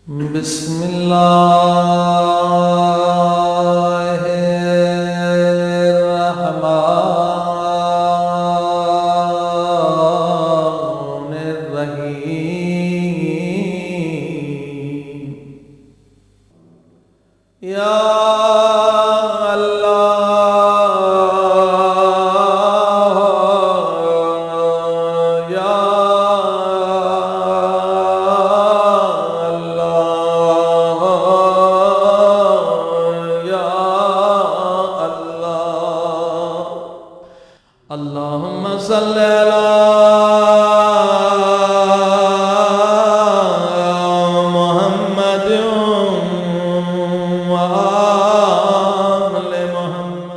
بسم اللہ الرحمن الرحیم یا اللهم صل على محمد وآل محمد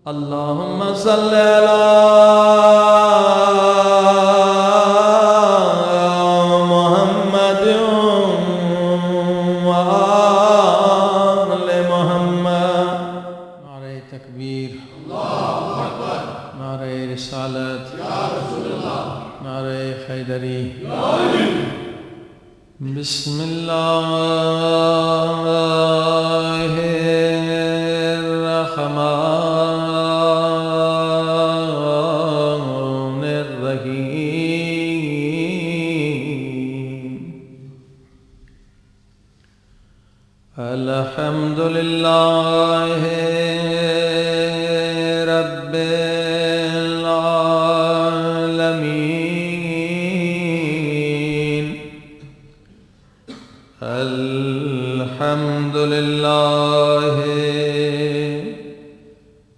اللهم صل على محمد وآل محمد نعرہ تکبیر نعرہ رسالت نعرہ حیدری بسم اللہ الرحمن الرحیم الحمد للہ رب الحمد للہ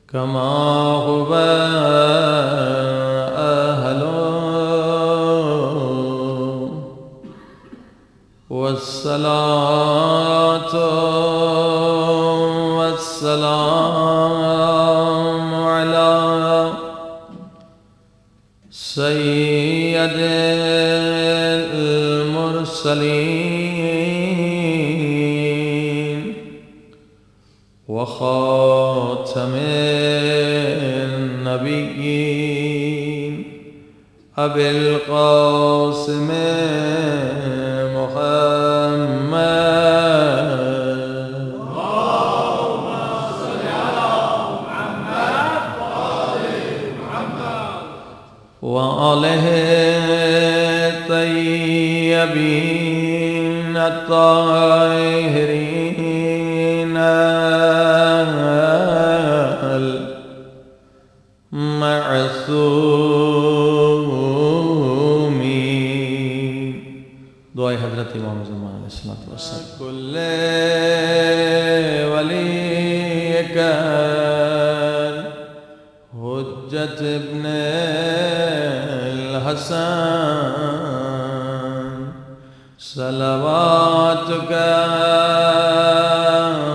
کما هو اہلہ والصلاة والسلام علی سید المرسلین وخاتم النبیین ابی القاسم محمد اللهم صل على محمد وآل محمد وآلہ الطیبین الطاہرین المعصومین دعائے حضرت امام زمان علیہ السلام کل ولی کان حجت ابن الحسن صلواتک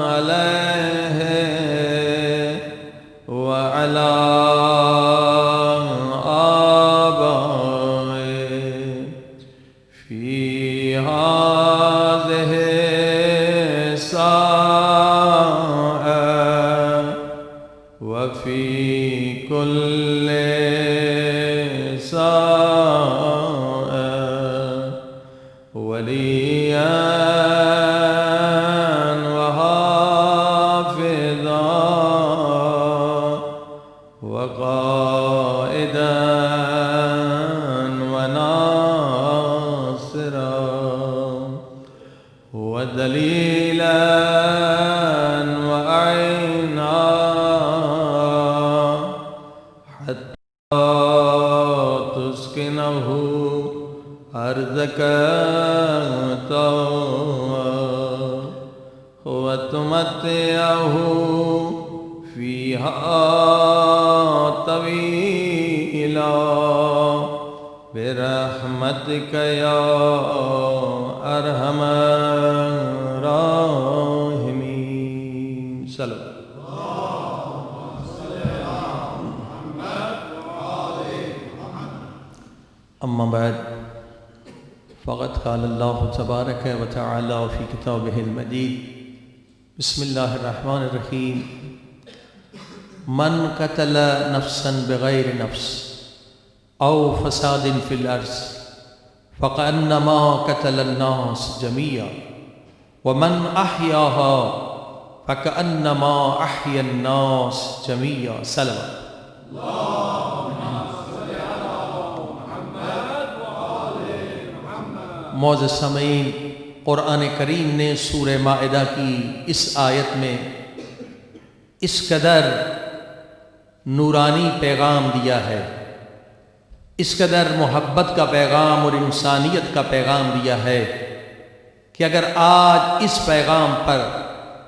علیہ وعلی وفي كل ساعة وليا وحافظا وقائدا وناصرا ودليلا تسكنه أرضك طوعا وتمتعه فيها طويلا برحمتك يا أرحم الراحمين صلوا اما بعد فقد قال الله تبارك وتعالى في كتابه المجيد بسم الله الرحمن الرحيم من قتل نفسا بغير نفس او فساد في الارض فَكَأَنَّمَا قَتَلَ النَّاسَ جَمِيعًا وَمَنْ أَحْيَاهَا فَكَأَنَّمَا أَحْيَا النَّاسَ جَمِيعًا. صلوات. معزز سامعین، قرآن کریم نے سورہ مائدہ کی اس آیت میں اس قدر نورانی پیغام دیا ہے، اس قدر محبت کا پیغام اور انسانیت کا پیغام دیا ہے کہ اگر آج اس پیغام پر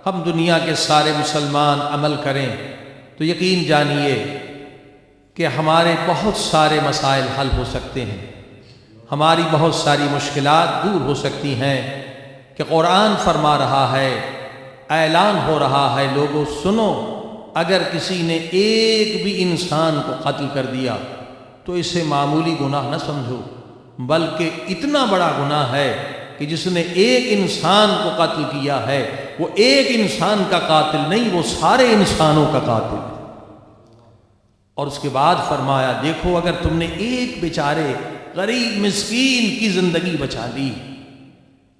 ہم دنیا کے سارے مسلمان عمل کریں تو یقین جانیے کہ ہمارے بہت سارے مسائل حل ہو سکتے ہیں، ہماری بہت ساری مشکلات دور ہو سکتی ہیں. کہ قرآن فرما رہا ہے، اعلان ہو رہا ہے، لوگوں سنو، اگر کسی نے ایک بھی انسان کو قتل کر دیا تو اسے معمولی گناہ نہ سمجھو، بلکہ اتنا بڑا گناہ ہے کہ جس نے ایک انسان کو قتل کیا ہے وہ ایک انسان کا قاتل نہیں، وہ سارے انسانوں کا قاتل ہے. اور اس کے بعد فرمایا دیکھو اگر تم نے ایک بیچارے غریب مسکین کی زندگی بچا لی،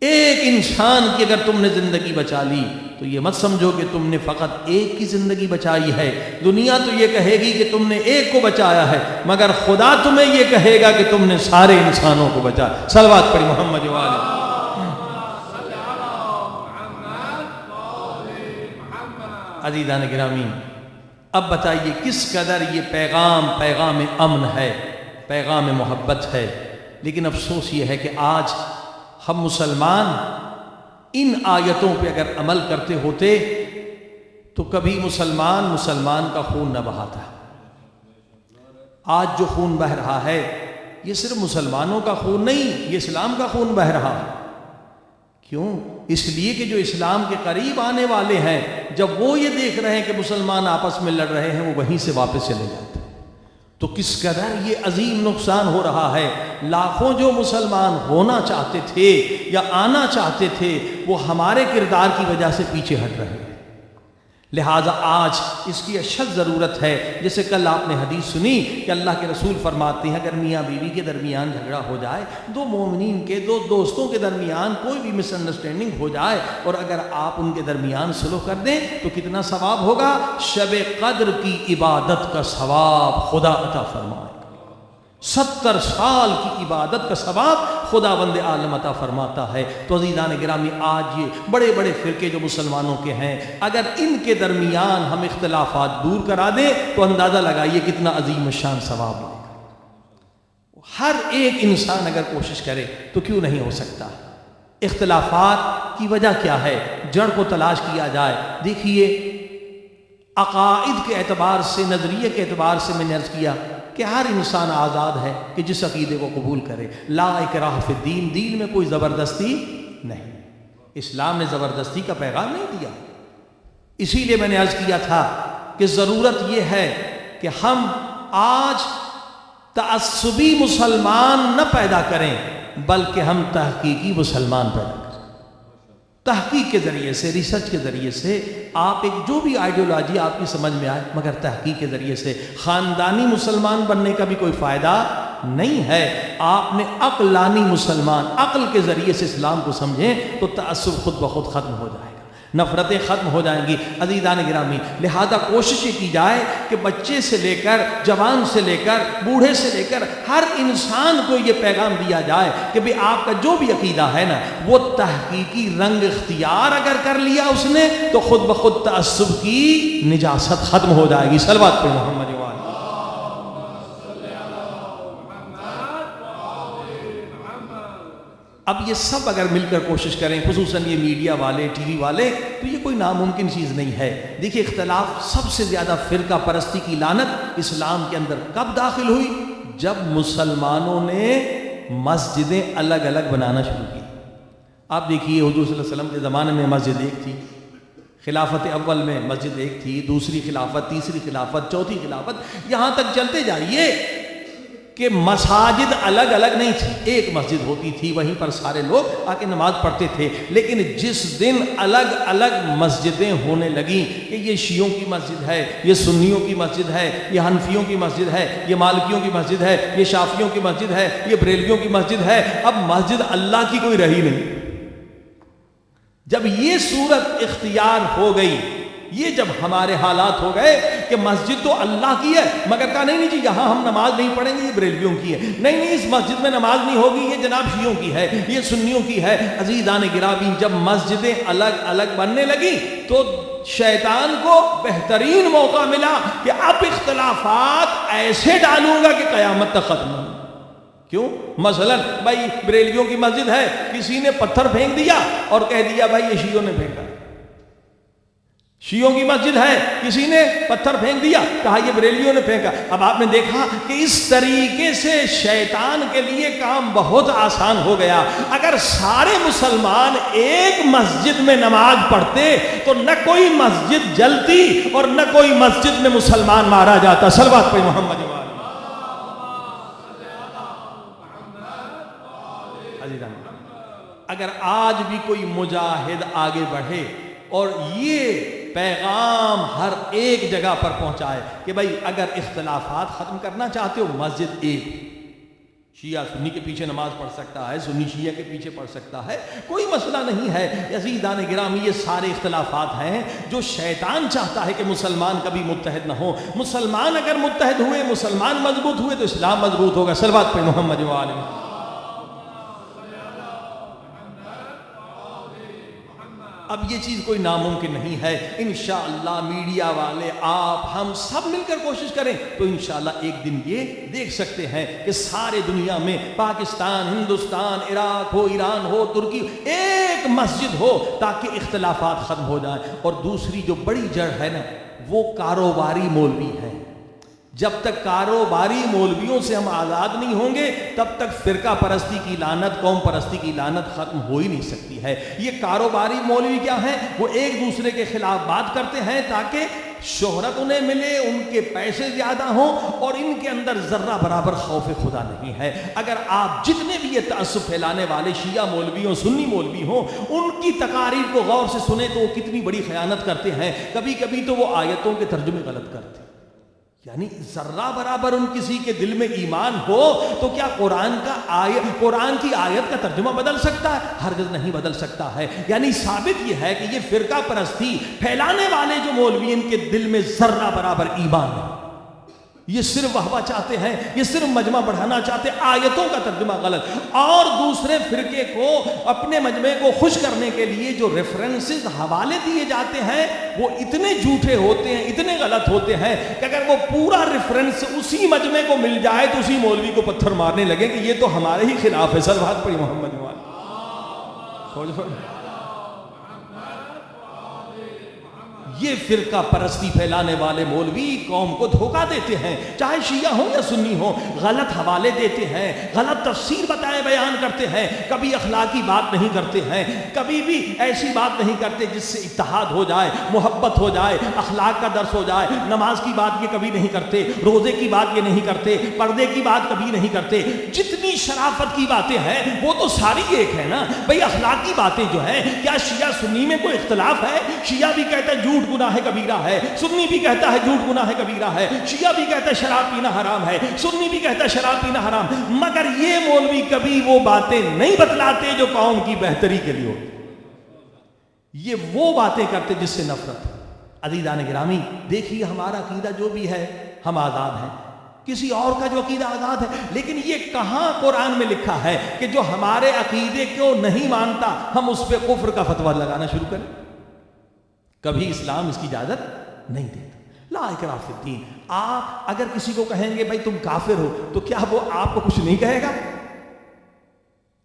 ایک انسان کی اگر تم نے زندگی بچا لی تو یہ مت سمجھو کہ تم نے فقط ایک کی زندگی بچائی ہے. دنیا تو یہ کہے گی کہ تم نے ایک کو بچایا ہے، مگر خدا تمہیں یہ کہے گا کہ تم نے سارے انسانوں کو بچایا. صلوات پڑھی محمد والے. عزیزان گرامی، اب بتائیے کس قدر یہ پیغام امن ہے، پیغام محبت ہے. لیکن افسوس یہ ہے کہ آج ہم مسلمان ان آیتوں پہ اگر عمل کرتے ہوتے تو کبھی مسلمان کا خون نہ بہاتا. آج جو خون بہہ رہا ہے یہ صرف مسلمانوں کا خون نہیں، یہ اسلام کا خون بہہ رہا ہے. کیوں؟ اس لیے کہ جو اسلام کے قریب آنے والے ہیں جب وہ یہ دیکھ رہے ہیں کہ مسلمان آپس میں لڑ رہے ہیں وہ وہیں سے واپس چلے جاتے ہیں. تو کس قدر یہ عظیم نقصان ہو رہا ہے. لاکھوں جو مسلمان ہونا چاہتے تھے یا آنا چاہتے تھے وہ ہمارے کردار کی وجہ سے پیچھے ہٹ رہے ہیں. لہٰذا آج اس کی اشد ضرورت ہے. جیسے کل آپ نے حدیث سنی کہ اللہ کے رسول فرماتے ہیں اگر میاں بیوی کے درمیان جھگڑا ہو جائے، دو مومنین کے، دو دوستوں کے درمیان کوئی بھی مس انڈرسٹینڈنگ ہو جائے اور اگر آپ ان کے درمیان صلح کر دیں تو کتنا ثواب ہوگا؟ شب قدر کی عبادت کا ثواب خدا عطا فرمائے. 70 سال کی عبادت کا ثواب خدا بند عالم عطا فرماتا ہے. تو عزیزان گرامی، آج یہ بڑے بڑے فرقے جو مسلمانوں کے ہیں اگر ان کے درمیان ہم اختلافات دور کرا دیں تو اندازہ لگائیے کتنا عظیم الشان ثواب ملے گا. ہر ایک انسان اگر کوشش کرے تو کیوں نہیں ہو سکتا. اختلافات کی وجہ کیا ہے؟ جڑ کو تلاش کیا جائے. دیکھیے عقائد کے اعتبار سے، نظریے کے اعتبار سے میں نے عرض کیا کہ ہر انسان آزاد ہے کہ جس عقیدے کو قبول کرے. لا اکراہ فی الدین، دین میں کوئی زبردستی نہیں. اسلام نے زبردستی کا پیغام نہیں دیا. اسی لیے میں نے عرض کیا تھا کہ ضرورت یہ ہے کہ ہم آج تعصبی مسلمان نہ پیدا کریں بلکہ ہم تحقیقی مسلمان پیدا کریں. تحقیق کے ذریعے سے، ریسرچ کے ذریعے سے آپ ایک جو بھی آئیڈیالوجی آپ کی سمجھ میں آئے، مگر تحقیق کے ذریعے سے. خاندانی مسلمان بننے کا بھی کوئی فائدہ نہیں ہے. آپ نے عقلانی مسلمان، عقل کے ذریعے سے اسلام کو سمجھیں تو تعصب خود بخود ختم ہو جائے گا، نفرتیں ختم ہو جائیں گی. عزیزان گرامی، لہذا کوشش یہ کی جائے کہ بچے سے لے کر، جوان سے لے کر، بوڑھے سے لے کر ہر انسان کو یہ پیغام دیا جائے کہ بھی آپ کا جو بھی عقیدہ ہے نا وہ تحقیقی رنگ اختیار اگر کر لیا اس نے تو خود بخود تعصب کی نجاست ختم ہو جائے گی. صلوات پہ محمد. اب یہ سب اگر مل کر کوشش کریں، خصوصاً یہ میڈیا والے، ٹی وی والے، تو یہ کوئی ناممکن چیز نہیں ہے. دیکھیے اختلاف، سب سے زیادہ فرقہ پرستی کی لعنت اسلام کے اندر کب داخل ہوئی؟ جب مسلمانوں نے مسجدیں الگ الگ بنانا شروع کی. آپ دیکھیے حضور صلی اللہ علیہ وسلم کے زمانے میں مسجد ایک تھی، خلافت اول میں مسجد ایک تھی، دوسری خلافت، تیسری خلافت، چوتھی خلافت، یہاں تک چلتے جائیے کہ مساجد الگ الگ نہیں تھی، ایک مسجد ہوتی تھی، وہیں پر سارے لوگ آ کے نماز پڑھتے تھے. لیکن جس دن الگ الگ مسجدیں ہونے لگیں کہ یہ شیعوں کی مسجد ہے، یہ سنیوں کی مسجد ہے، یہ حنفیوں کی مسجد ہے، یہ مالکیوں کی مسجد ہے، یہ شافعیوں کی مسجد ہے، یہ بریلویوں کی مسجد ہے، اب مسجد اللہ کی کوئی رہی نہیں. جب یہ صورت اختیار ہو گئی، یہ جب ہمارے حالات ہو گئے کہ مسجد تو اللہ کی ہے، مگر کہا نہیں جی یہاں ہم نماز نہیں پڑھیں گے، یہ بریلویوں کی ہے، نہیں اس مسجد میں نماز نہیں ہوگی، یہ جناب شیعوں کی ہے، یہ سنیوں کی ہے. عزیزان گرامی، جب مسجدیں الگ الگ بننے لگی تو شیطان کو بہترین موقع ملا کہ اب اختلافات ایسے ڈالوں گا کہ قیامت تک ختم ہو. کیوں؟ مثلا بھائی بریلویوں کی مسجد ہے، کسی نے پتھر پھینک دیا اور کہہ دیا بھائی یہ شیعوں نے پھینکا. شیعوں کی مسجد ہے، کسی نے پتھر پھینک دیا، کہا یہ بریلویوں نے پھینکا. اب آپ نے دیکھا کہ اس طریقے سے شیطان کے لیے کام بہت آسان ہو گیا. اگر سارے مسلمان ایک مسجد میں نماز پڑھتے تو نہ کوئی مسجد جلتی اور نہ کوئی مسجد میں مسلمان مارا جاتا. صلوات پہ محمد. اگر آج بھی کوئی مجاہد آگے بڑھے اور یہ پیغام ہر ایک جگہ پر پہنچائے کہ بھائی اگر اختلافات ختم کرنا چاہتے ہو مسجد ایک، شیعہ سنی کے پیچھے نماز پڑھ سکتا ہے، سنی شیعہ کے پیچھے پڑھ سکتا ہے، کوئی مسئلہ نہیں ہے. عزیزان گرامی، یہ سارے اختلافات ہیں جو شیطان چاہتا ہے کہ مسلمان کبھی متحد نہ ہو. مسلمان اگر متحد ہوئے، مسلمان مضبوط ہوئے تو اسلام مضبوط ہوگا. صلوات پہ محمد و آلہ. اب یہ چیز کوئی ناممکن نہیں ہے. انشاءاللہ میڈیا والے، آپ، ہم سب مل کر کوشش کریں تو انشاءاللہ ایک دن یہ دیکھ سکتے ہیں کہ سارے دنیا میں، پاکستان، ہندوستان، عراق ہو، ایران ہو، ترکی، ایک مسجد ہو تاکہ اختلافات ختم ہو جائیں. اور دوسری جو بڑی جڑ ہے نا، وہ کاروباری مولوی ہیں. جب تک کاروباری مولویوں سے ہم آزاد نہیں ہوں گے تب تک فرقہ پرستی کی لعنت، قوم پرستی کی لعنت ختم ہو ہی نہیں سکتی ہے. یہ کاروباری مولوی کیا ہیں؟ وہ ایک دوسرے کے خلاف بات کرتے ہیں تاکہ شہرت انہیں ملے، ان کے پیسے زیادہ ہوں، اور ان کے اندر ذرہ برابر خوف خدا نہیں ہے. اگر آپ جتنے بھی یہ تعصب پھیلانے والے شیعہ مولوی ہوں، سنی مولوی ہوں، ان کی تقاریر کو غور سے سنیں تو وہ کتنی بڑی خیانت کرتے ہیں. کبھی کبھی تو وہ آیتوں کے ترجمے غلط کرتے ہیں. یعنی ذرہ برابر ان کسی کے دل میں ایمان ہو تو کیا قرآن کی آیت کا ترجمہ بدل سکتا ہے؟ ہرگز نہیں بدل سکتا ہے. یعنی ثابت یہ ہے کہ یہ فرقہ پرستی پھیلانے والے جو مولوی، ان کے دل میں ذرہ برابر ایمان ہے. یہ صرف وہوہ چاہتے ہیں، یہ صرف مجمع بڑھانا چاہتے ہیں، آیتوں کا ترجمہ غلط. اور دوسرے فرقے کو، اپنے مجمع کو خوش کرنے کے لیے جو ریفرنسز، حوالے دیے جاتے ہیں وہ اتنے جھوٹے ہوتے ہیں، اتنے غلط ہوتے ہیں کہ اگر وہ پورا ریفرنس اسی مجمع کو مل جائے تو اسی مولوی کو پتھر مارنے لگے کہ یہ تو ہمارے ہی خلاف ہے. صلوات پڑھی محمد. یہ فرقہ پرستی پھیلانے والے مولوی قوم کو دھوکہ دیتے ہیں، چاہے شیعہ ہوں یا سنی ہوں. غلط حوالے دیتے ہیں، غلط تفسیر بتائے بیان کرتے ہیں، کبھی اخلاقی بات نہیں کرتے ہیں، کبھی بھی ایسی بات نہیں کرتے جس سے اتحاد ہو جائے، محبت ہو جائے، اخلاق کا درس ہو جائے. نماز کی بات یہ کبھی نہیں کرتے، روزے کی بات یہ نہیں کرتے، پردے کی بات کبھی نہیں کرتے. جتنی شرافت کی باتیں ہیں وہ تو ساری ایک ہے نا بھئی. اخلاقی باتیں جو ہیں، کیا شیعہ سنی میں کوئی اختلاف ہے؟ شیعہ بھی کہتا ہے جھوٹ گناہ کبیرہ ہے، سنی بھی کہتا ہے جھوٹ گناہ کبیرہ ہے. شیعہ بھی کہتا ہے شراب پینا حرام ہے، سنی بھی کہتا ہے شراب پینا حرام. مگر یہ مولوی کبھی وہ باتیں نہیں بتلاتے جو قوم کی بہتری کے لیے ہوتی. یہ وہ باتیں کرتے جس سے نفرت. عزیزان گرامی، دیکھیے ہمارا عقیدہ جو بھی ہے ہم آزاد ہیں، کسی اور کا جو عقیدہ آزاد ہے، لیکن یہ کہاں قرآن میں لکھا ہے کہ جو ہمارے عقیدے کو نہیں مانتا ہم اس پہ کفر کا فتویٰ لگانا شروع کریں؟ کبھی اسلام اس کی اجازت نہیں دیتا. لا اکراہ فی الدین. آپ اگر کسی کو کہیں گے بھائی تم کافر ہو تو کیا وہ آپ کو کچھ نہیں کہے گا؟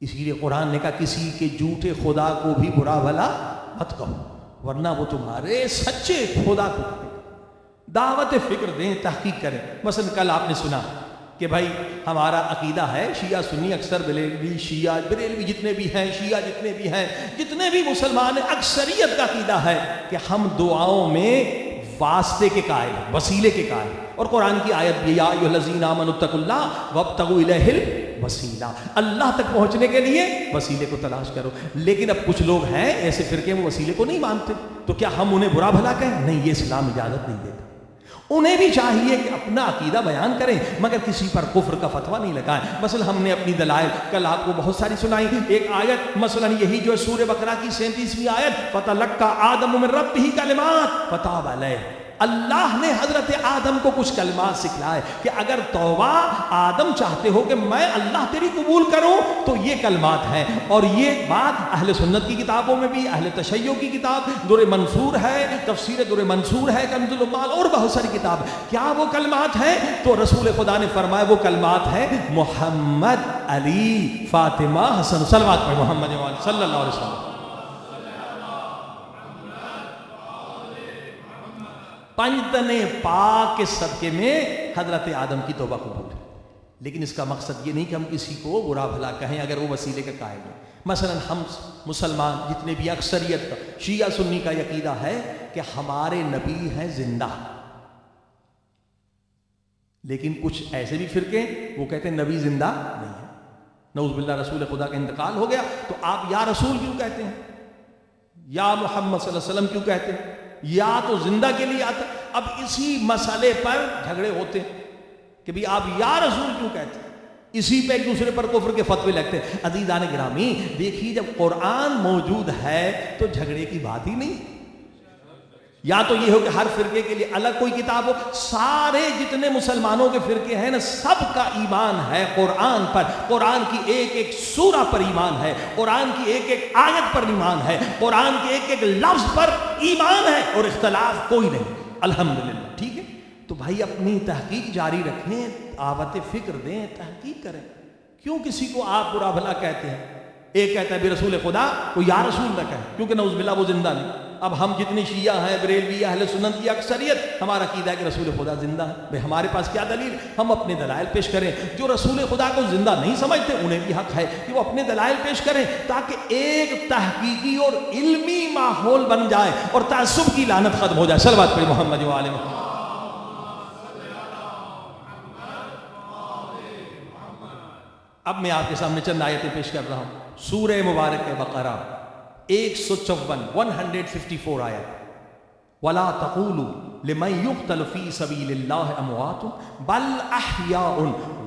اسی لیے قرآن نے کہا کسی کے جھوٹے خدا کو بھی برا بھلا مت کہو ورنہ وہ تمہارے سچے خدا کو کہے. دعوت فکر دیں، تحقیق کریں. مثلا کل آپ نے سنا کہ بھائی ہمارا عقیدہ ہے شیعہ سنی، اکثر بریلوی، شیعہ بریلوی جتنے بھی ہیں، شیعہ جتنے بھی ہیں، جتنے بھی مسلمان ہیں، اکثریت کا عقیدہ ہے کہ ہم دعاؤں میں واسطے کے قائل ہیں، وسیلے کے قائل ہیں۔ اور قرآن کی آیت بھی یا ایھا الذین آمنوا اتقوا اللہ وابتغوا الیہ الوسیلہ، اللہ تک پہنچنے کے لیے وسیلے کو تلاش کرو۔ لیکن اب کچھ لوگ ہیں ایسے فرقے وہ وسیلے کو نہیں مانتے، تو کیا ہم انہیں برا بھلا کہیں؟ نہیں، یہ اسلام اجازت نہیں دیتا۔ انہیں بھی چاہیے کہ اپنا عقیدہ بیان کریں مگر کسی پر کفر کا فتویٰ نہیں لگائیں۔ مثلا ہم نے اپنی دلائل کل آپ کو بہت ساری سنائی، ایک آیت مثلا یہی جو سورہ بقرہ کی 37ویں آیت فَتَلَقَّى آدَمُ مِن رَبِّهِ كَلِمَاتٍ فَتَابَ عَلَيْهِ، اللہ نے حضرت آدم کو کچھ کلمات سکھلائے کہ اگر توبہ آدم چاہتے ہو کہ میں اللہ تیری قبول کروں تو یہ کلمات ہیں۔ اور یہ بات اہل سنت کی کتابوں میں بھی، اہل تشیع کی کتاب در منصور ہے، تفسیر در منصور ہے، کنز العمال اور بہت ساری کتاب۔ کیا وہ کلمات ہیں؟ تو رسول خدا نے فرمایا وہ کلمات ہیں محمد، علی، فاطمہ، حسن، صلوات پر محمد صلی اللہ علیہ وسلم۔ پنجتن پاک کے صدقے میں حضرت آدم کی توبہ قبول ہے۔ لیکن اس کا مقصد یہ نہیں کہ ہم کسی کو برا بھلا کہیں اگر وہ وسیلے کا قائل ہے۔ مثلا ہم مسلمان جتنے بھی اکثریت کا شیعہ سنی کا عقیدہ ہے کہ ہمارے نبی ہیں زندہ، لیکن کچھ ایسے بھی فرقے وہ کہتے ہیں نبی زندہ نہیں ہے، نعوذ باللہ رسول خدا کا انتقال ہو گیا تو آپ یا رسول کیوں کہتے ہیں، یا محمد صلی اللہ علیہ وسلم کیوں کہتے ہیں، یا تو زندہ کے لیے آتا۔ اب اسی مسئلے پر جھگڑے ہوتے ہیں کہ بھی آپ یا رسول کیوں کہتے ہیں، اسی پہ ایک دوسرے پر کفر کے فتوے لگتے ہیں۔ عزیزان گرامی دیکھیے جب قرآن موجود ہے تو جھگڑے کی بات ہی نہیں۔ یا تو یہ ہو کہ ہر فرقے کے لیے الگ کوئی کتاب ہو، سارے جتنے مسلمانوں کے فرقے ہیں نا سب کا ایمان ہے قرآن پر، قرآن کی ایک ایک سورہ پر ایمان ہے، قرآن کی ایک ایک آیت پر ایمان ہے، قرآن کے ایک ایک لفظ پر ایمان ہے، اور اختلاف کوئی نہیں الحمدللہ۔ ٹھیک ہے، تو بھائی اپنی تحقیق جاری رکھیں، آوت فکر دیں، تحقیق کریں، کیوں کسی کو آپ برا بھلا کہتے ہیں؟ ایک کہتا ہے بھی رسول خدا کو یا رسول نہ کہے کیونکہ نعوذ باللہ وہ زندہ نہیں۔ اب ہم جتنی شیعہ ہیں، بریلوی، اہل سنت کی اکثریت، ہمارا عقیدہ ہے کہ رسول خدا زندہ ہے۔ بھئی ہمارے پاس کیا دلیل؟ ہم اپنے دلائل پیش کریں۔ جو رسول خدا کو زندہ نہیں سمجھتے انہیں بھی حق ہے کہ وہ اپنے دلائل پیش کریں تاکہ ایک تحقیقی اور علمی ماحول بن جائے اور تعصب کی لعنت ختم ہو جائے۔ صلوات پڑھیں محمد و آل محمد۔ اب میں آپ کے سامنے چند آیتیں پیش کر رہا ہوں۔ سورہ مبارک بقرہ 154 154 آیت، وَلَا تَقُولُوا لِمَنْ يُقْتَلُ فِي سَبِيلِ اللَّهِ أَمْوَاتٌ بَلْ أَحْيَاءٌ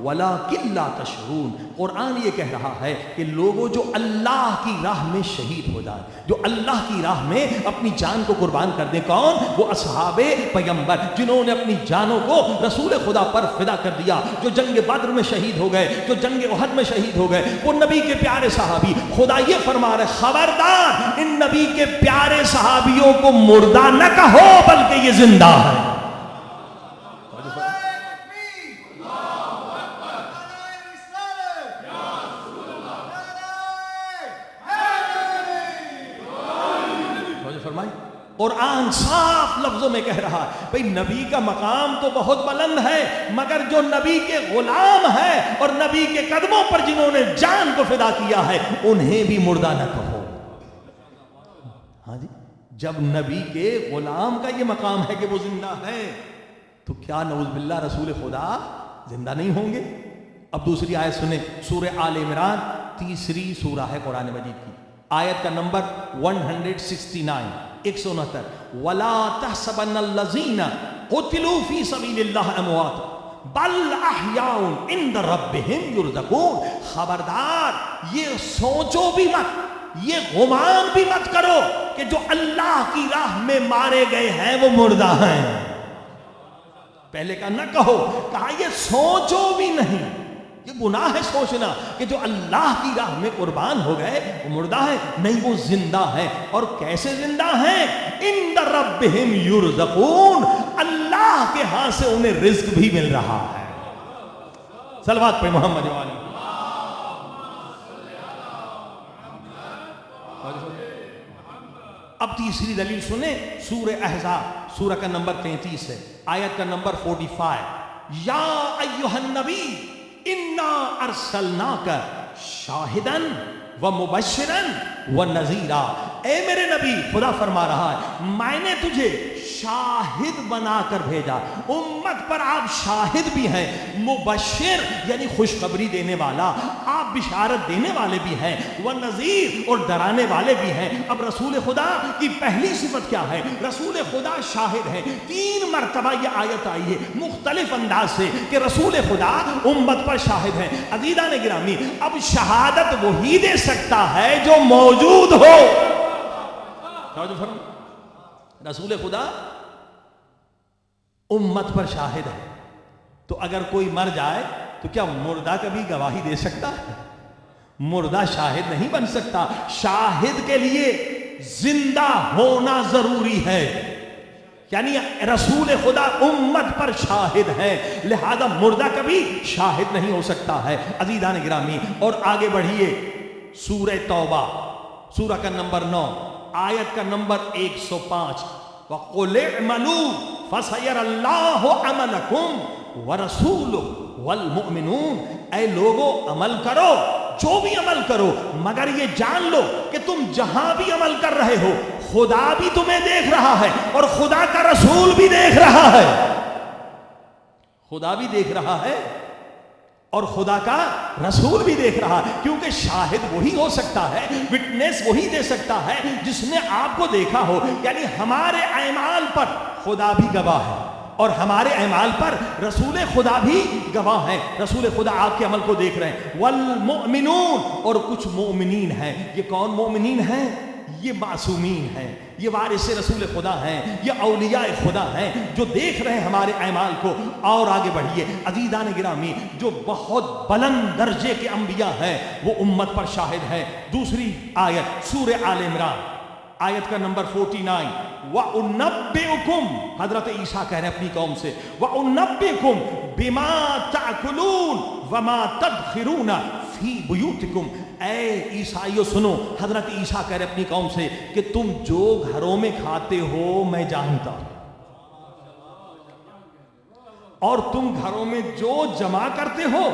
وَلَكِنْ لَا تَشْعُرُونَ۔ قرآن یہ کہہ رہا ہے کہ لوگوں جو اللہ کی راہ میں شہید ہو جائیں، جو اللہ کی راہ میں اپنی جان کو قربان کر دیں، کون؟ وہ اصحاب پیغمبر جنہوں نے اپنی جانوں کو رسول خدا پر فدا کر دیا، جو جنگ بدر میں شہید ہو گئے، جو جنگ احد میں شہید ہو گئے، وہ نبی کے پیارے صحابی۔ خدا یہ فرما رہے خبردار ان نبی کے پیارے صحابیوں کو مردہ نہ کہو بلکہ یہ زندہ ہے۔ قرآن صاف لفظوں میں کہہ رہا ہے بھئی نبی کا مقام تو بہت بلند ہے مگر جو نبی کے غلام ہیں اور نبی کے قدموں پر جنہوں نے جان کو فدا کیا ہے انہیں بھی مردہ نہ کہو۔ ہاں جی، جب نبی کے غلام کا یہ مقام ہے کہ وہ زندہ ہے تو کیا نعوذ باللہ رسول خدا زندہ نہیں ہوں گے؟ اب دوسری آیت سنیں، سورہ آل عمران، تیسری سورہ ہے قرآن مجید کی، آیت کا نمبر 169 169 وَلَا تَحْسَبَنَّ الَّذِينَ قُتِلُوا فِي سَبِيلِ اللَّهِ أَمْوَاتٌ بَلْ أَحْيَاءٌ عِندَ رَبِّهِمْ يُرْزَقُونَ۔ خبردار یہ سوچو بھی مت، یہ گمان بھی مت کرو کہ جو اللہ کی راہ میں مارے گئے ہیں وہ مردہ ہیں۔ پہلے کا نہ کہو، کہا یہ سوچو بھی نہیں۔ یہ گناہ ہے سوچنا کہ جو اللہ کی راہ میں قربان ہو گئے وہ مردہ ہیں، نہیں وہ زندہ ہیں۔ اور کیسے زندہ ہیں؟ عند ربہم یرزقون، اللہ کے ہاں سے انہیں رزق بھی مل رہا ہے۔ صلوات پہ محمد والی۔ اب تیسری دلیل سنیں، سورہ احزاب، سورہ کا نمبر 33 ہے، آیت کا نمبر 45، یا ایھا النبی انا ارسلناک شاہدا و مبشرا و نذیرا۔ اے میرے نبی، خدا فرما رہا ہے میں نے تجھے شاہد بنا کر بھیجا، امت پر آپ شاہد بھی ہیں، مبشر یعنی خوشخبری دینے والا، آپ بشارت دینے والے بھی ہیں، ونذیر اور ڈرانے والے بھی ہیں۔ اب رسول خدا کی پہلی صفت کیا ہے؟ رسول خدا شاہد ہے۔ 3 مرتبہ یہ آیت آئی ہے مختلف انداز سے کہ رسول خدا امت پر شاہد ہے۔ عزیزان گرامی، اب شہادت وہی دے سکتا ہے جو موجود ہو۔ رسول خدا امت پر شاہد ہے، تو اگر کوئی مر جائے تو کیا مردہ کبھی گواہی دے سکتا ہے؟ مردہ شاہد نہیں بن سکتا۔ شاہد کے لیے زندہ ہونا ضروری ہے، یعنی رسول خدا امت پر شاہد ہے، لہذا مردہ کبھی شاہد نہیں ہو سکتا ہے۔ عزیزان گرامی، اور آگے بڑھیے، سورہ توبہ سورہ کا نمبر 9 آیت کا نمبر 105، وَقُلِ اعْمَلُوا فَسَيَرَ اللَّهُ عَمَلَكُمْ وَرَسُولُهُ وَالْمُؤْمِنُونَ، اے لوگو عمل کرو، جو بھی عمل کرو، مگر یہ جان لو کہ تم جہاں بھی عمل کر رہے ہو خدا بھی تمہیں دیکھ رہا ہے اور خدا کا رسول بھی دیکھ رہا ہے۔ خدا بھی دیکھ رہا ہے اور خدا کا رسول بھی دیکھ رہا ہے، کیونکہ شاہد وہی ہو سکتا ہے، وٹنس وہی دے سکتا ہے جس نے آپ کو دیکھا ہو۔ یعنی ہمارے اعمال پر خدا بھی گواہ ہے اور ہمارے اعمال پر رسول خدا بھی گواہ ہیں۔ رسول خدا آپ کے عمل کو دیکھ رہے ہیں۔ والمؤمنون، اور کچھ مومنین ہیں۔ یہ کون مومنین ہیں؟ یہ معصومین ہیں، یہ وارث رسول خدا ہیں، یہ اولیاء خدا ہیں جو دیکھ رہے ہیں ہمارے اعمال کو۔ اور آگے بڑھیے عزیزان گرامی، جو بہت بلند درجے کے انبیاء ہیں وہ امت پر شاہد ہیں۔ دوسری آیت سورہ آل عمران آیت کا نمبر 49، وَأُنَبِّئُكُمْ، حضرت عیسیٰ کہہ رہے ہیں اپنی قوم سے، وَأُنَبِّئُكُمْ بِمَا تَأْكُلُونَ وَمَا تَدْخِرُونَ فِي بُيُوتِكُمْ، اے عیسائیو سنو، حضرت عیسیٰ کہہ رہے ہیں اپنی قوم سے کہ تم جو گھروں میں کھاتے ہو میں جانتا ہوں، اور تم گھروں میں جو جمع کرتے ہو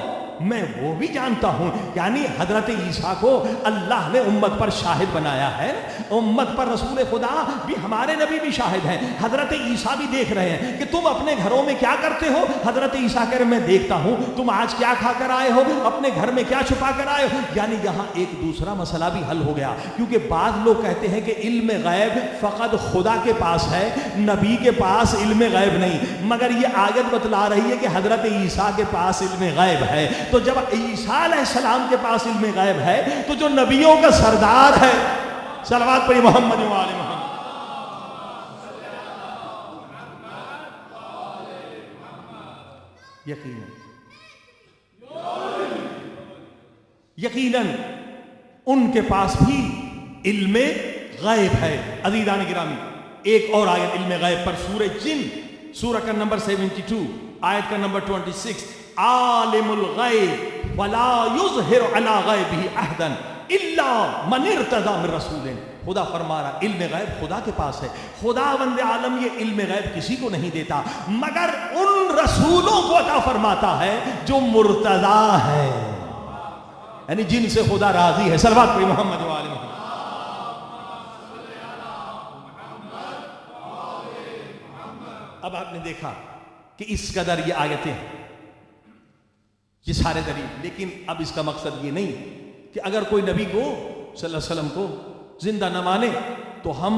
میں وہ بھی جانتا ہوں۔ یعنی حضرت عیسیٰ کو اللہ نے امت پر شاہد بنایا ہے، امت پر رسول خدا بھی، ہمارے نبی بھی شاہد ہیں۔ حضرت عیسیٰ بھی دیکھ رہے ہیں کہ تم اپنے گھروں میں کیا کرتے ہو۔ حضرت عیسیٰ کہہ رہے میں دیکھتا ہوں تم آج کیا کھا کر آئے ہو، اپنے گھر میں کیا چھپا کر آئے ہو۔ یعنی یہاں ایک دوسرا مسئلہ بھی حل ہو گیا، کیونکہ بعض لوگ کہتے ہیں کہ علم غیب فقط خدا کے پاس ہے، نبی کے پاس علم غیب نہیں، مگر یہ آیت بتلا رہی ہے کہ حضرت عیسیٰ کے پاس علم غیب ہے۔ تو جب عیسیٰ علیہ السلام کے پاس علم غیب ہے تو جو نبیوں کا سردار ہے، صلوات پڑھی محمد و آل محمد، یقیناً ان کے پاس بھی علم غیب ہے۔ عزیزان گرامی، ایک اور آیت علم غیب پر، سورہ جن سورہ کا نمبر 72 آیت کا نمبر 26، عالم الغیب ولا یظہر علی غیبہ احدا الا من ارتضی من رسول، خدا فرما رہا علم غیب خدا کے پاس ہے، خداوند عالم یہ علم غیب کسی کو نہیں دیتا مگر ان رسولوں کو عطا فرماتا ہے جو مرتضی ہے، یعنی جن سے خدا راضی ہے۔ صلوات پڑھی محمد و آل محمد۔ اب آپ نے دیکھا کہ اس قدر یہ آیتیں ہیں، یہ سارے دلیل، لیکن اب اس کا مقصد یہ نہیں کہ اگر کوئی نبی کو صلی اللہ علیہ وسلم کو زندہ نہ مانے تو ہم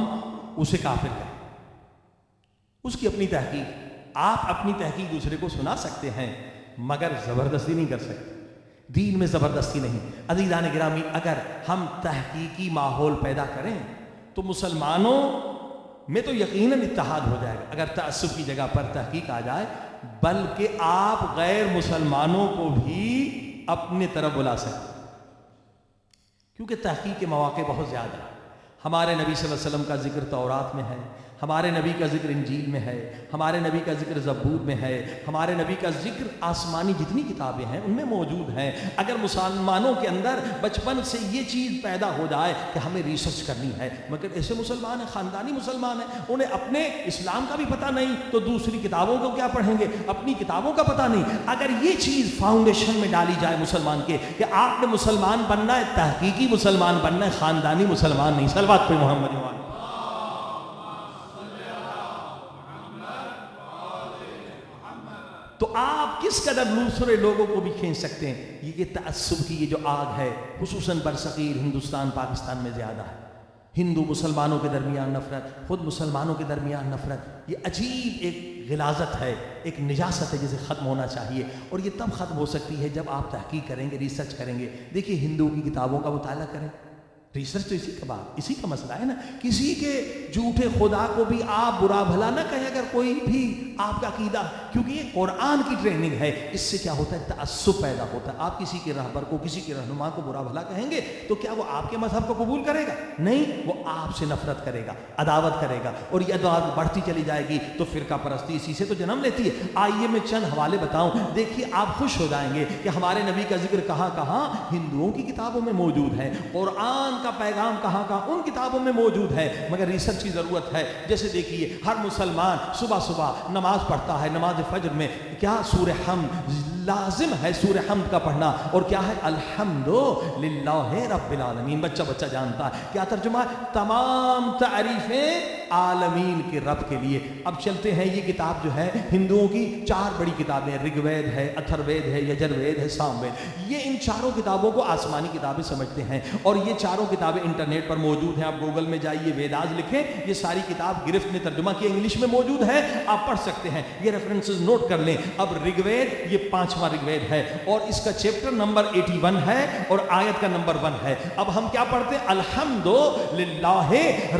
اسے کافر کریں۔ اس کی اپنی تحقیق، آپ اپنی تحقیق دوسرے کو سنا سکتے ہیں مگر زبردستی نہیں کر سکتے، دین میں زبردستی نہیں۔ عزیزان گرامی، اگر ہم تحقیقی ماحول پیدا کریں تو مسلمانوں میں تو یقیناً اتحاد ہو جائے گا اگر تعصب کی جگہ پر تحقیق آ جائے، بلکہ آپ غیر مسلمانوں کو بھی اپنے طرف بلا سکتے، کیونکہ تحقیق کے مواقع بہت زیادہ ہیں۔ ہمارے نبی صلی اللہ علیہ وسلم کا ذکر تورات میں ہے، ہمارے نبی کا ذکر انجیل میں ہے، ہمارے نبی کا ذکر زبور میں ہے، ہمارے نبی کا ذکر آسمانی جتنی کتابیں ہیں ان میں موجود ہیں۔ اگر مسلمانوں کے اندر بچپن سے یہ چیز پیدا ہو جائے کہ ہمیں ریسرچ کرنی ہے، مگر ایسے مسلمان ہیں، خاندانی مسلمان ہیں، انہیں اپنے اسلام کا بھی پتہ نہیں تو دوسری کتابوں کو کیا پڑھیں گے، اپنی کتابوں کا پتہ نہیں۔ اگر یہ چیز فاؤنڈیشن میں ڈالی جائے مسلمان کے کہ آپ نے مسلمان بننا ہے، تحقیقی مسلمان بننا ہے، خاندانی مسلمان نہیں۔ صلوات پہ محمد۔ تو آپ کس قدر دوسرے لوگوں کو بھی کھینچ سکتے ہیں. یہ تعصب کی یہ جو آگ ہے خصوصاً برصغیر ہندوستان پاکستان میں زیادہ ہے. ہندو مسلمانوں کے درمیان نفرت، خود مسلمانوں کے درمیان نفرت، یہ عجیب ایک غلاظت ہے، ایک نجاست ہے جسے ختم ہونا چاہیے. اور یہ تب ختم ہو سکتی ہے جب آپ تحقیق کریں گے، ریسرچ کریں گے. دیکھیے ہندوؤں کی کتابوں کا مطالعہ کریں. ریسرچ تو اسی کا مسئلہ ہے نا. کسی کے جھوٹے خدا کو بھی آپ برا بھلا نہ کہیں اگر کوئی بھی آپ کا عقیدہ، کیونکہ یہ قرآن کی ٹریننگ ہے. اس سے کیا ہوتا ہے؟ تعصب پیدا ہوتا ہے. آپ کسی کے رہبر کو، کسی کے رہنما کو برا بھلا کہیں گے تو کیا وہ آپ کے مذہب کو قبول کرے گا؟ نہیں، وہ آپ سے نفرت کرے گا، عداوت کرے گا. اور یہ عداوت بڑھتی چلی جائے گی تو فرقہ پرستی اسی سے تو جنم لیتی ہے. آئیے میں چند حوالے بتاؤں. دیکھیے آپ خوش ہو جائیں گے کہ ہمارے نبی کا ذکر کہاں کہاں ہندوؤں کی کتابوں میں موجود ہے. قرآن کا پیغام کہاں کہاں ان کتابوں میں موجود ہے، مگر ریسرچ کی ضرورت ہے. جیسے دیکھیے ہر مسلمان صبح صبح نماز پڑھتا ہے، نماز فجر میں کیا سورہ حمد لازم ہے، سورہ حمد کا پڑھنا. اور کیا ہے؟ الحمدللہ رب العالمین. بچہ بچہ جانتا ہے. کیا ترجمہ ہے؟ تمام تعریفیں عالمین کے رب کے لیے. اب چلتے ہیں، یہ کتاب جو ہے ہندوؤں کی 4 بڑی کتابیں ہیں. رگ وید ہے، اتھر وید ہے، یجر وید ہے، سام وید. یہ ان چاروں کتابوں کو آسمانی کتابیں سمجھتے ہیں. اور یہ چاروں کتابیں انٹرنیٹ پر موجود ہیں. آپ گوگل میں جائیے، ویداز لکھیں، یہ ساری کتاب گرفت نے ترجمہ کی، انگلش میں موجود ہے، آپ پڑھ سکتے ہیں. یہ ریفرنسز نوٹ کر لیں. اب رگ وید یہ 5واں رگ وید ہے اور اس کا چیپٹر نمبر 81 ہے اور آیت کا نمبر 1 ہے. اب ہم کیا پڑھتے ہیں؟ الحمدللہ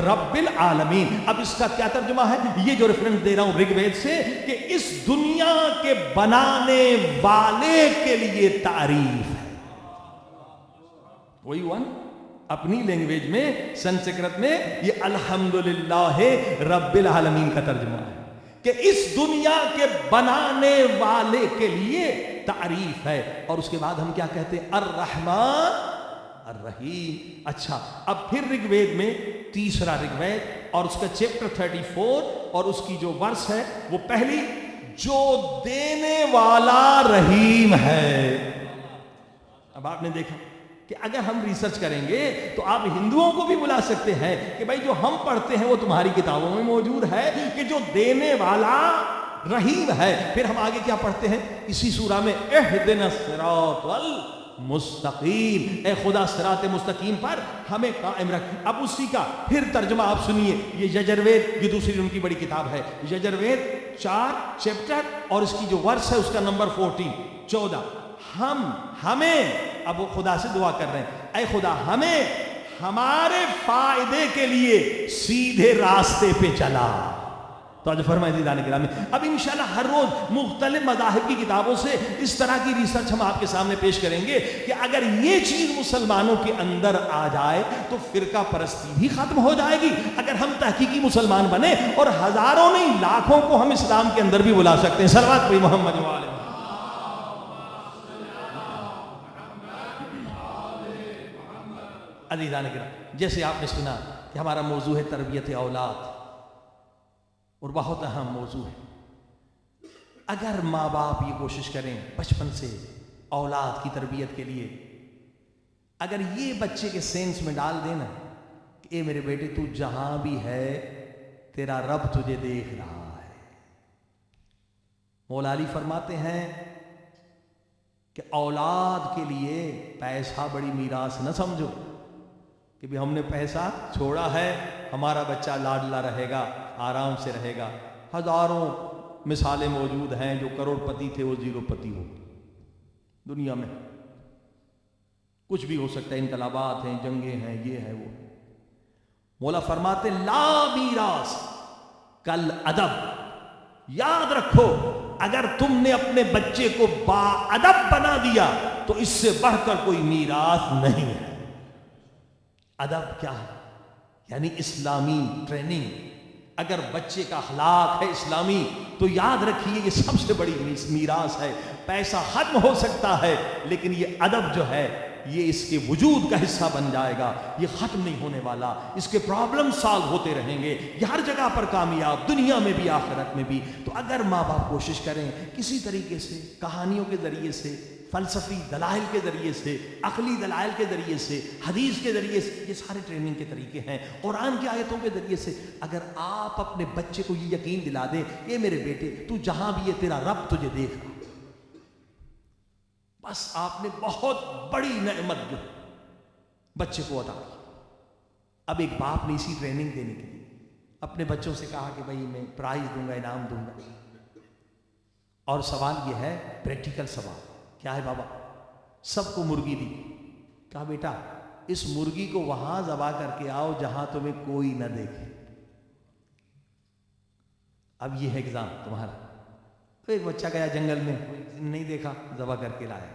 رب العالمین. اب اس کا کیا ترجمہ ہے؟ یہ جو ریفرنس دے رہا ہوں رگ وید سے، کہ اس دنیا کے بنانے والے کے لیے تعریف ہے. وہی ون اپنی لینگویج میں سنسکرت میں یہ الحمدللہ رب العالمین کا ترجمہ ہے کہ اس دنیا کے بنانے والے کے لیے تعریف ہے. اور اس کے بعد ہم کیا کہتے ہیں؟ الرحمن الرحیم. اچھا، اب پھر رگ وید میں 3 رگ وید اور اس کا چیپٹر 34 اور اس کی جو ورس ہے وہ پہلی، جو دینے والا رحیم ہے. اب آپ نے دیکھا کہ اگر ہم ریسرچ کریں گے تو آپ ہندوؤں کو بھی بلا سکتے ہیں کہ بھائی جو ہم پڑھتے ہیں وہ تمہاری کتابوں میں موجود ہے کہ جو دینے والا رحیم ہے. پھر ہم آگے کیا پڑھتے ہیں اسی سورہ میں؟ اہدنا الصراط المستقیم. اے خدا صراط مستقیم پر ہمیں قائم رکھ. اب اسی کا پھر ترجمہ آپ سنیے. یہ یجروید، یہ دوسری ان کی بڑی کتاب ہے. یجروید 4 چیپٹر اور اس کی جو ورس ہے اس کا نمبر 14. ہمیں اب وہ خدا سے دعا کر رہے ہیں، اے خدا ہمیں ہمارے فائدے کے لیے سیدھے راستے پہ چلا. تو آج فرمائے دیدان گرامی، اب انشاءاللہ ہر روز مختلف مذاہب کی کتابوں سے اس طرح کی ریسرچ ہم آپ کے سامنے پیش کریں گے کہ اگر یہ چیز مسلمانوں کے اندر آ جائے تو فرقہ پرستی بھی ختم ہو جائے گی. اگر ہم تحقیقی مسلمان بنے اور ہزاروں نہیں لاکھوں کو ہم اسلام کے اندر بھی بلا سکتے ہیں. صلوات پڑھیے محمد والے. عزیزان کرام، جیسے آپ نے سنا کہ ہمارا موضوع ہے تربیت اولاد اور بہت اہم موضوع ہے. اگر ماں باپ یہ کوشش کریں بچپن سے اولاد کی تربیت کے لیے، اگر یہ بچے کے سینس میں ڈال دینا کہ اے میرے بیٹے تو جہاں بھی ہے تیرا رب تجھے دیکھ رہا ہے. مولا علی فرماتے ہیں کہ اولاد کے لیے پیسہ بڑی میراث نہ سمجھو کہ بھی ہم نے پیسہ چھوڑا ہے ہمارا بچہ لاڈلا رہے گا، آرام سے رہے گا. ہزاروں مثالیں موجود ہیں جو کروڑ پتی تھے وہ 0 پتی ہو. دنیا میں کچھ بھی ہو سکتا ہے، انقلابات ہیں، جنگیں ہیں، یہ ہے وہ. مولا فرماتے لا میراث کل ادب. یاد رکھو اگر تم نے اپنے بچے کو با ادب بنا دیا تو اس سے بڑھ کر کوئی میراث نہیں ہے. ادب کیا ہے؟ یعنی اسلامی ٹریننگ. اگر بچے کا اخلاق ہے اسلامی تو یاد رکھیے یہ سب سے بڑی میراث ہے. پیسہ ختم ہو سکتا ہے لیکن یہ ادب جو ہے یہ اس کے وجود کا حصہ بن جائے گا. یہ ختم نہیں ہونے والا، اس کے پرابلم سالو ہوتے رہیں گے. یہ ہر جگہ پر کامیاب، دنیا میں بھی آخرت میں بھی. تو اگر ماں باپ کوشش کریں کسی طریقے سے، کہانیوں کے ذریعے سے، فلسفی دلائل کے ذریعے سے، عقلی دلائل کے ذریعے سے، حدیث کے ذریعے سے، یہ سارے ٹریننگ کے طریقے ہیں، قرآن کی آیتوں کے ذریعے سے۔ اگر آپ اپنے بچے کو یہ یقین دلا دیں، یہ میرے بیٹے تو جہاں بھی ہے تیرا رب تجھے دیکھ رہا، بس آپ نے بہت بڑی نعمت جو بچے کو عطا کی۔ اب ایک باپ نے اسی ٹریننگ دینے کے لیے اپنے بچوں سے کہا کہ بھائی میں پرائز دوں گا، انعام دوں گا، اور سوال یہ ہے پریکٹیکل سوال، کیا ہے بابا؟ سب کو مرغی دی، کہا بیٹا اس مرغی کو وہاں ذبح کر کے آؤ جہاں تمہیں کوئی نہ دیکھے۔ اب یہ ہے ایگزام تمہارا۔ تو ایک بچہ گیا جنگل میں، نہیں دیکھا، ذبح کر کے لایا۔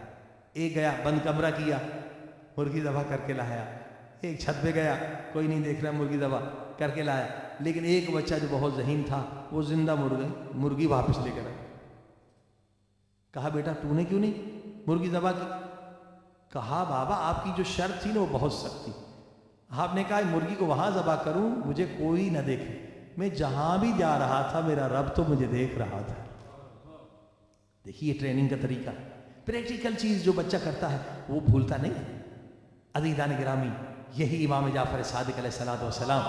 ایک گیا بند کمرہ کیا، مرغی ذبح کر کے لایا۔ ایک چھت پہ گیا، کوئی نہیں دیکھ رہا، مرغی ذبح کر کے لایا۔ لیکن ایک بچہ جو بہت ذہین تھا وہ زندہ مرغی واپس لے کر آیا۔ کہا بیٹا تو نے کیوں نہیں مرغی ذبح کی؟ کہا بابا آپ کی جو شرط تھی نا وہ بہت سخت تھی۔ آپ نے کہا مرغی کو وہاں ذبح کروں مجھے کوئی نہ دیکھے، میں جہاں بھی جا رہا تھا میرا رب تو مجھے دیکھ رہا تھا۔ دیکھیے ٹریننگ کا طریقہ، پریکٹیکل چیز جو بچہ کرتا ہے وہ بھولتا نہیں۔ عزیزان گرامی، یہی امام جعفر صادق علیہ الصلوۃ والسلام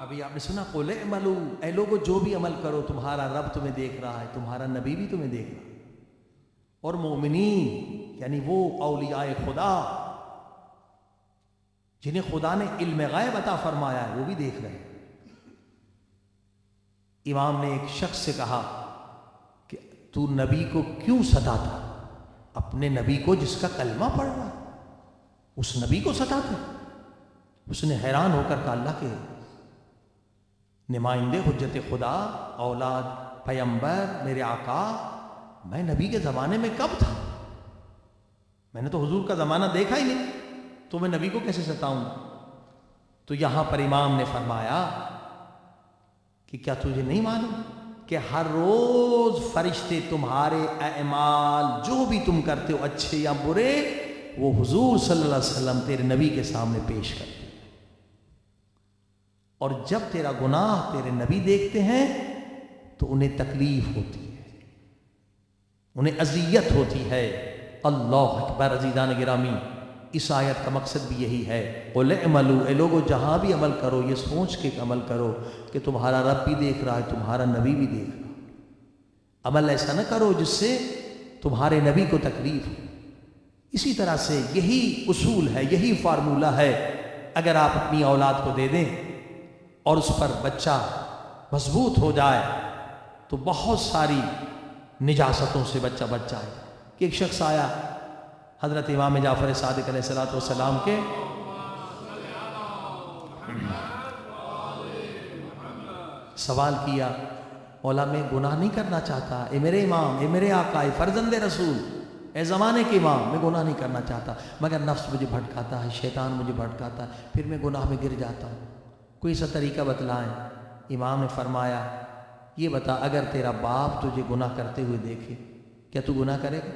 ابھی آپ نے سنا قُلِ اعْمَلُوا، اے لوگو جو بھی عمل کرو تمہارا رب تمہیں دیکھ رہا ہے، تمہارا نبی بھی تمہیں دیکھ رہا ہے، اور مومنین یعنی وہ اولیاء خدا جنہیں خدا نے علم غیب عطا فرمایا ہے وہ بھی دیکھ رہے ہیں۔ امام نے ایک شخص سے کہا کہ تو نبی کو کیوں ستاتا؟ اپنے نبی کو جس کا کلمہ پڑھ رہا اس نبی کو ستاتا؟ اس نے حیران ہو کر کہا اللہ کے نمائندے حجت خدا، اولاد پیمبر، میرے آقا، میں نبی کے زمانے میں کب تھا؟ میں نے تو حضور کا زمانہ دیکھا ہی نہیں، تو میں نبی کو کیسے ستاؤں گا؟ تو یہاں پر امام نے فرمایا کہ کیا تجھے نہیں معلوم کہ ہر روز فرشتے تمہارے اعمال جو بھی تم کرتے ہو اچھے یا برے وہ حضور صلی اللہ علیہ وسلم تیرے نبی کے سامنے پیش کرتے ہیں، اور جب تیرا گناہ تیرے نبی دیکھتے ہیں تو انہیں تکلیف ہوتی ہے، انہیں اذیت ہوتی ہے۔ اللہ اکبر۔ عزیزان گرامی، اس آیت کا مقصد بھی یہی ہے، قُلِ اعْمَلُوا، اے لوگو جہاں بھی عمل کرو یہ سوچ کے عمل کرو کہ تمہارا رب بھی دیکھ رہا ہے، تمہارا نبی بھی دیکھ رہا ہے۔ عمل ایسا نہ کرو جس سے تمہارے نبی کو تکلیف ہو۔ اسی طرح سے یہی اصول ہے، یہی فارمولہ ہے، اگر آپ اپنی اولاد کو دے دیں اور اس پر بچہ مضبوط ہو جائے تو بہت ساری نجاستوں سے بچہ بچ جائے۔ کہ ایک شخص آیا حضرت امام جعفر صادق علیہ الصلوۃ والسلام کے سوال کیا، مولا میں گناہ نہیں کرنا چاہتا، اے میرے امام، اے میرے آقا، اے فرزند رسول، اے زمانے کے امام، میں گناہ نہیں کرنا چاہتا مگر نفس مجھے بھٹکاتا ہے، شیطان مجھے بھٹکاتا ہے، پھر میں گناہ میں گر جاتا ہوں، کوئی سا طریقہ بتلائیں۔ امام نے فرمایا یہ بتا اگر تیرا باپ تجھے گناہ کرتے ہوئے دیکھے کیا تو گناہ کرے گا؟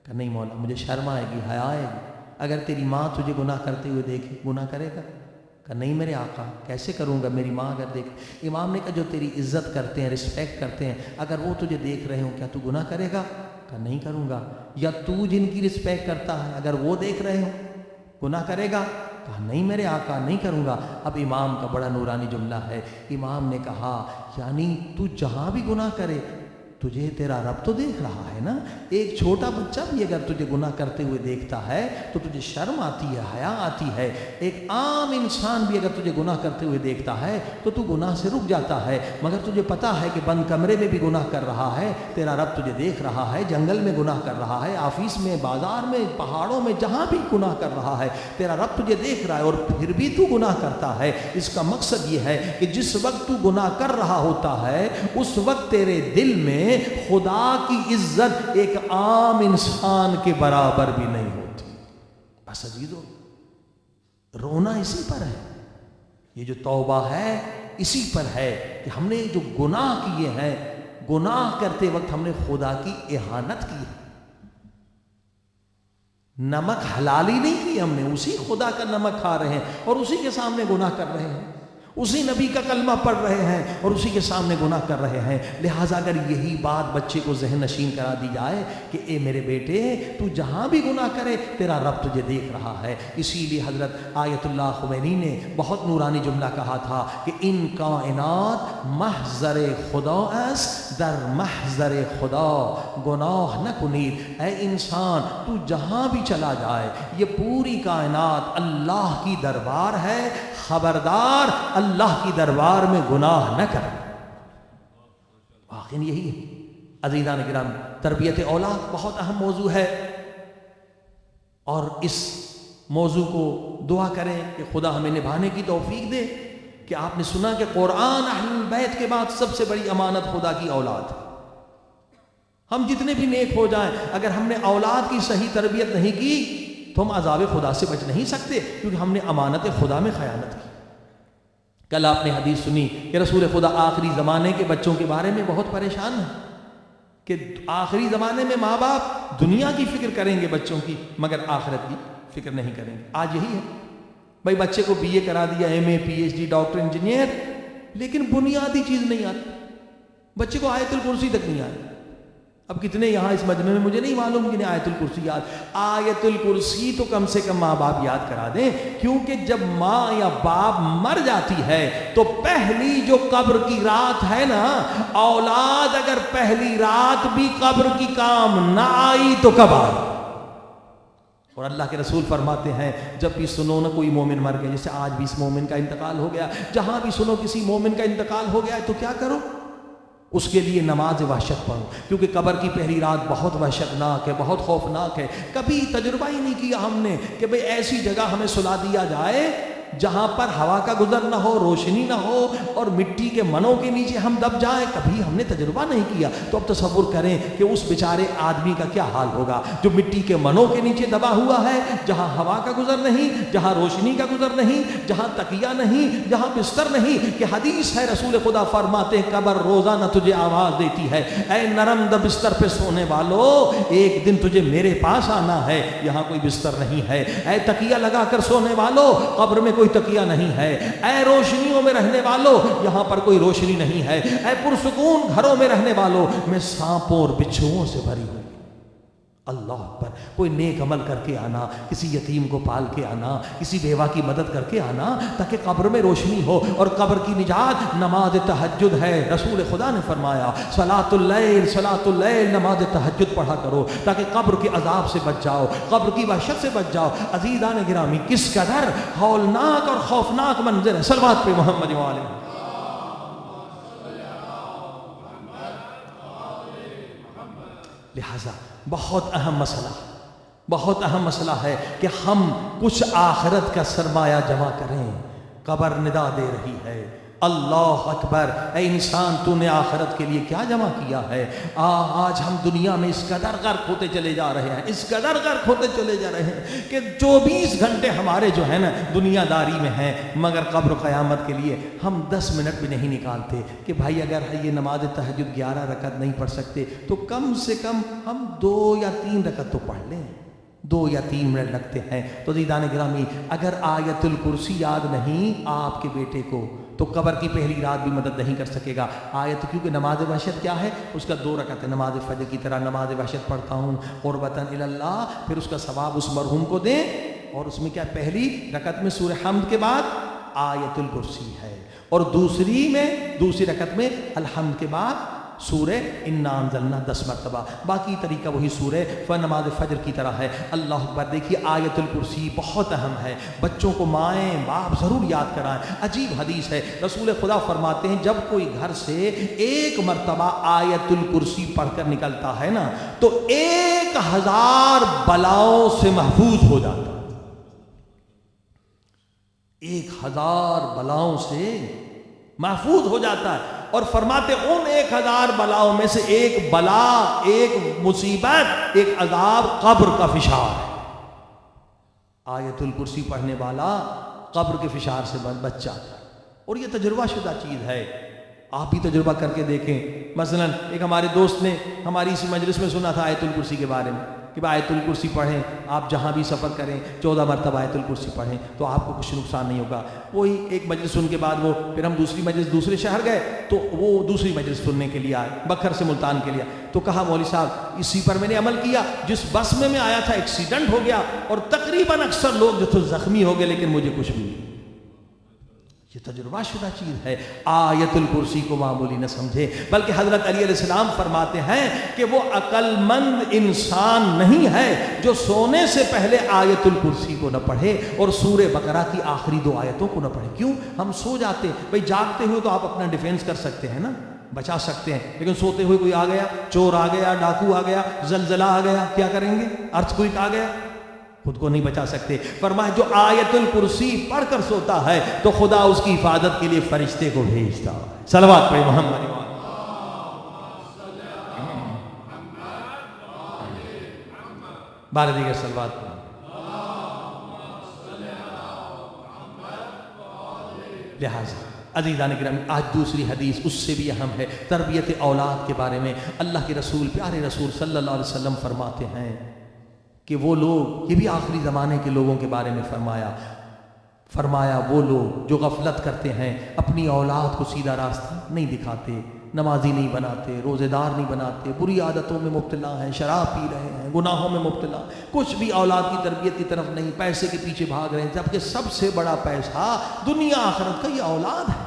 کہ نہیں مولا مجھے شرم آئے گی، حیا آئے گی۔ اگر تیری ماں تجھے گناہ کرتے ہوئے دیکھے گناہ کرے گا؟ کہ نہیں میرے آقا کیسے کروں گا، میری ماں اگر دیکھے۔ امام نے کہا جو تیری عزت کرتے ہیں، رسپیکٹ کرتے ہیں، اگر وہ تجھے دیکھ رہے ہوں کیا تو گناہ کرے گا؟ کہ نہیں کروں گا۔ یا تو جن کی رسپیکٹ کرتا ہے اگر وہ دیکھ رہے ہوں گناہ کرے گا؟ کہا نہیں میرے آقا نہیں کروں گا۔ اب امام کا بڑا نورانی جملہ ہے، امام نے کہا یعنی تو جہاں بھی گناہ کرے تجھے تیرا رب تو دیکھ رہا ہے نا۔ ایک چھوٹا بچہ بھی اگر تجھے گناہ کرتے ہوئے دیکھتا ہے تو تجھے شرم آتی ہے، حیا آتی ہے۔ ایک عام انسان بھی اگر تجھے گناہ کرتے ہوئے دیکھتا ہے تو تو گناہ سے رک جاتا ہے، مگر تجھے پتا ہے کہ بند کمرے میں بھی گناہ کر رہا ہے، تیرا رب تجھے دیکھ رہا ہے، جنگل میں گناہ کر رہا ہے، آفس میں، بازار میں، پہاڑوں میں، جہاں بھی گناہ کر رہا ہے تیرا رب تجھے دیکھ رہا ہے، اور پھر بھی تو گناہ کرتا ہے۔ اس کا مقصد یہ ہے کہ جس وقت تو گناہ کر رہا ہوتا ہے اس وقت تیرے دل میں خدا کی عزت ایک عام انسان کے برابر بھی نہیں ہوتی۔ بس عزیزو رونا اسی پر ہے، یہ جو توبہ ہے اسی پر ہے کہ ہم نے جو گناہ کیے ہیں، گناہ کرتے وقت ہم نے خدا کی اہانت کی ہے، نمک حلالی نہیں کی ہم نے، اسی خدا کا نمک کھا رہے ہیں اور اسی کے سامنے گناہ کر رہے ہیں، اسی نبی کا کلمہ پڑھ رہے ہیں اور اسی کے سامنے گناہ کر رہے ہیں۔ لہٰذا اگر یہی بات بچے کو ذہن نشین کرا دی جائے کہ اے میرے بیٹے تو جہاں بھی گناہ کرے تیرا رب تجھے دیکھ رہا ہے، اسی لیے حضرت آیت اللہ خمینی نے بہت نورانی جملہ کہا تھا کہ ان کائنات محضر خدا است در محضر خدا گناہ نہ کنید۔ اے انسان تو جہاں بھی چلا جائے یہ پوری کائنات اللہ کی دربار ہے، خبردار اللہ کی دربار میں گناہ نہ کر۔ واقعی یہی ہے عزیزان کرام، تربیت اولاد بہت اہم موضوع ہے، اور اس موضوع کو دعا کریں کہ خدا ہمیں نبھانے کی توفیق دے۔ کہ آپ نے سنا کہ قرآن اہل بیت کے بعد سب سے بڑی امانت خدا کی اولاد۔ ہم جتنے بھی نیک ہو جائیں اگر ہم نے اولاد کی صحیح تربیت نہیں کی تو ہم عذاب خدا سے بچ نہیں سکتے، کیونکہ ہم نے امانت خدا میں خیانت کی۔ کل آپ نے حدیث سنی کہ رسول خدا آخری زمانے کے بچوں کے بارے میں بہت پریشان ہیں کہ آخری زمانے میں ماں باپ دنیا کی فکر کریں گے بچوں کی، مگر آخرت کی فکر نہیں کریں گے۔ آج یہی ہے بھائی، بچے کو بی اے کرا دیا، M A P H D doctor engineer, لیکن بنیادی چیز نہیں آتی، بچے کو آیت الکرسی تک نہیں آتی۔ اب کتنے یہاں اس مجمع میں مجھے نہیں معلوم کہ آیت الکرسی یاد، آیت الکرسی تو کم سے کم ماں باپ یاد کرا دیں، کیونکہ جب ماں یا باپ مر جاتی ہے تو پہلی جو قبر کی رات ہے نا، اولاد اگر پہلی رات بھی قبر کی کام نہ آئی تو کب آئی؟ اور اللہ کے رسول فرماتے ہیں جب بھی سنو نا کوئی مومن مر گیا، جیسے آج بھی اس مومن کا انتقال ہو گیا، جہاں بھی سنو کسی مومن کا انتقال ہو گیا تو کیا کرو؟ اس کے لیے نماز وحشت پڑھو، کیونکہ قبر کی پہلی رات بہت وحشتناک ہے، بہت خوفناک ہے۔ کبھی تجربہ ہی نہیں کیا ہم نے کہ بھئی ایسی جگہ ہمیں سلا دیا جائے جہاں پر ہوا کا گزر نہ ہو، روشنی نہ ہو، اور مٹی کے منوں کے نیچے ہم دب جائیں، کبھی ہم نے تجربہ نہیں کیا۔ تو اب تصور کریں کہ اس بیچارے آدمی کا کیا حال ہوگا جو مٹی کے منوں کے نیچے دبا ہوا ہے، جہاں ہوا کا گزر نہیں، جہاں روشنی کا گزر نہیں، جہاں تکیہ نہیں، جہاں بستر نہیں۔ کہ حدیث ہے رسول خدا فرماتے ہیں قبر روزانہ تجھے آواز دیتی ہے، اے نرم دم بستر پہ سونے والو، ایک دن تجھے میرے پاس آنا ہے، یہاں کوئی بستر نہیں ہے۔ اے تکیہ لگا کر سونے والو، قبر میں کوئی تکیہ نہیں ہے۔ اے روشنیوں میں رہنے والو، یہاں پر کوئی روشنی نہیں ہے۔ اے پرسکون گھروں میں رہنے والو، میں سانپوں اور بچھوؤں سے بھری ہوئی۔ اللہ پر کوئی نیک عمل کر کے آنا، کسی یتیم کو پال کے آنا، کسی بیوہ کی مدد کر کے آنا، تاکہ قبر میں روشنی ہو۔ اور قبر کی نجات نماز تہجد ہے۔ رسول خدا نے فرمایا صلاۃ اللیل، صلاۃ اللیل، نماز تہجد پڑھا کرو تاکہ قبر کے عذاب سے بچ جاؤ، قبر کی وحشت سے بچ جاؤ۔ عزیزان گرامی، کس قدر ہولناک اور خوفناک منظر ہے۔ صلوات پہ محمد و آلہ۔ لہذا بہت اہم مسئلہ، بہت اہم مسئلہ ہے کہ ہم کچھ آخرت کا سرمایہ جمع کریں۔ قبر ندا دے رہی ہے، اللہ اکبر، اے انسان تو نے آخرت کے لیے کیا جمع کیا ہے؟ آج ہم دنیا میں اس قدر غرق ہوتے چلے جا رہے ہیں، اس قدر غرق ہوتے چلے جا رہے ہیں کہ 24 گھنٹے ہمارے جو ہے نا دنیا داری میں ہیں، مگر قبر قیامت کے لیے ہم 10 منٹ بھی نہیں نکالتے کہ بھائی اگر یہ نماز تہجد 11 رکعت نہیں پڑھ سکتے تو کم سے کم ہم 2 یا 3 رکعت تو پڑھ لیں، 2 یا 3 منٹ لگتے ہیں۔ تو عزیزان گرامی، اگر آیت الکرسی یاد نہیں آپ کے بیٹے کو تو قبر کی پہلی رات بھی مدد نہیں کر سکے گا۔ آیت، کیونکہ نماز وحشت کیا ہے؟ اس کا 2 رکعت ہے، نماز فجر کی طرح نماز وحشت پڑھتا ہوں قربتاً الی اللہ، پھر اس کا ثواب اس مرحوم کو دیں۔ اور اس میں کیا، پہلی رکعت میں سورہ حمد کے بعد آیت الکرسی ہے، اور دوسری رکعت میں الحمد کے بعد سورہ انا انزلنا 10 مرتبہ، باقی طریقہ وہی سورہ نماز فجر کی طرح ہے۔ اللہ اکبر، دیکھیے آیت الکرسی بہت اہم ہے، بچوں کو مائیں باپ ضرور یاد کرائیں۔ عجیب حدیث ہے، رسول خدا فرماتے ہیں جب کوئی گھر سے 1 مرتبہ آیت الکرسی پڑھ کر نکلتا ہے نا تو 1000 بلاؤں سے محفوظ ہو جاتا ہے۔ 1000 بلاؤں سے محفوظ ہو جاتا ہے، اور فرماتے ان 1000 بلاؤں میں سے ایک بلا، ایک مصیبت، ایک عذاب قبر کا فشار ہے۔ آیت الکرسی پڑھنے والا قبر کے فشار سے بچ جاتا ہے، اور یہ تجربہ شدہ چیز ہے، آپ بھی تجربہ کر کے دیکھیں۔ مثلا ایک ہمارے دوست نے ہماری اسی مجلس میں سنا تھا آیت الکرسی کے بارے میں کہ آیت الکرسی پڑھیں، آپ جہاں بھی سفر کریں 14 مرتبہ آیت الکرسی پڑھیں تو آپ کو کچھ نقصان نہیں ہوگا۔ وہی ایک مجلس سن کے بعد وہ پھر ہم دوسری مجلس دوسرے شہر گئے تو وہ دوسری مجلس سننے کے لیے آئے، بکھر سے ملتان کے لیے، تو کہا مولوی صاحب اسی پر میں نے عمل کیا، جس بس میں آیا تھا ایکسیڈنٹ ہو گیا اور تقریباً اکثر لوگ جو تو زخمی ہو گئے لیکن مجھے کچھ بھی نہیں۔ یہ تجربہ شدہ چیز ہے، آیت الکرسی کو معمولی نہ سمجھے، بلکہ حضرت علی علیہ السلام فرماتے ہیں کہ وہ عقل مند انسان نہیں ہے جو سونے سے پہلے آیت الکرسی کو نہ پڑھے اور سورہ بقرہ کی آخری 2 آیتوں کو نہ پڑھے۔ کیوں؟ ہم سو جاتے ہیں، بھئی جاگتے ہوئے تو آپ اپنا ڈیفینس کر سکتے ہیں نا، بچا سکتے ہیں، لیکن سوتے ہوئے کوئی آ گیا، چور آ گیا، ڈاکو آ گیا، زلزلہ آ گیا، کیا کریں گے؟ ارتھ کوئک آ گیا، خود کو نہیں بچا سکتے۔ فرمایا جو آیت الکرسی پڑھ کر سوتا ہے تو خدا اس کی حفاظت کے لیے فرشتے کو بھیجتا ہے۔ صلوات پڑھیں محمد۔ بارہ دیگر صلوات پڑھیں۔ لہٰذا عزیزان گرامی آج دوسری حدیث اس سے بھی اہم ہے، تربیت اولاد کے بارے میں اللہ کے رسول پیارے رسول صلی اللہ علیہ وسلم فرماتے ہیں کہ وہ لوگ، یہ بھی آخری زمانے کے لوگوں کے بارے میں فرمایا وہ لوگ جو غفلت کرتے ہیں، اپنی اولاد کو سیدھا راستہ نہیں دکھاتے، نمازی نہیں بناتے، روزے دار نہیں بناتے، بری عادتوں میں مبتلا ہیں، شراب پی رہے ہیں، گناہوں میں مبتلا، کچھ بھی اولاد کی تربیت کی طرف نہیں، پیسے کے پیچھے بھاگ رہے ہیں، جبکہ سب سے بڑا پیسہ دنیا آخرت کا یہ اولاد ہے۔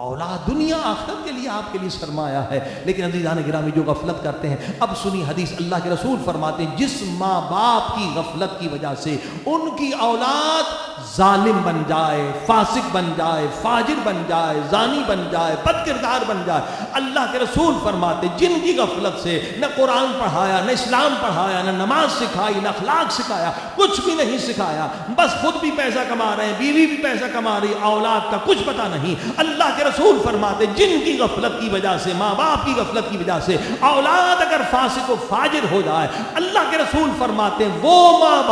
اولاد دنیا آخرت کے لیے آپ کے لیے سرمایہ ہے، لیکن عزیزان گرامی جو غفلت کرتے ہیں، اب سنی حدیث، اللہ کے رسول فرماتے ہیں جس ماں باپ کی غفلت کی وجہ سے ان کی اولاد ظالم بن جائے، فاسق بن جائے، فاجر بن جائے، زانی بن جائے، بد کردار بن جائے، اللہ کے رسول فرماتے ہیں جن کی غفلت سے نہ قرآن پڑھایا، نہ اسلام پڑھایا، نہ نماز سکھائی، نہ اخلاق سکھایا، کچھ بھی نہیں سکھایا، بس خود بھی پیسہ کما رہے ہیں، بیوی بھی پیسہ کما رہی، اولاد کا کچھ پتہ نہیں، اللہ کے رسول فرماتے جن کی غفلت کی وجہ سے، ماں باپ کی غفلت کی وجہ سے اولاد اگر فاسق و فاجر ہو جائے، اللہ کے رسول فرماتے ہیں وہ ماں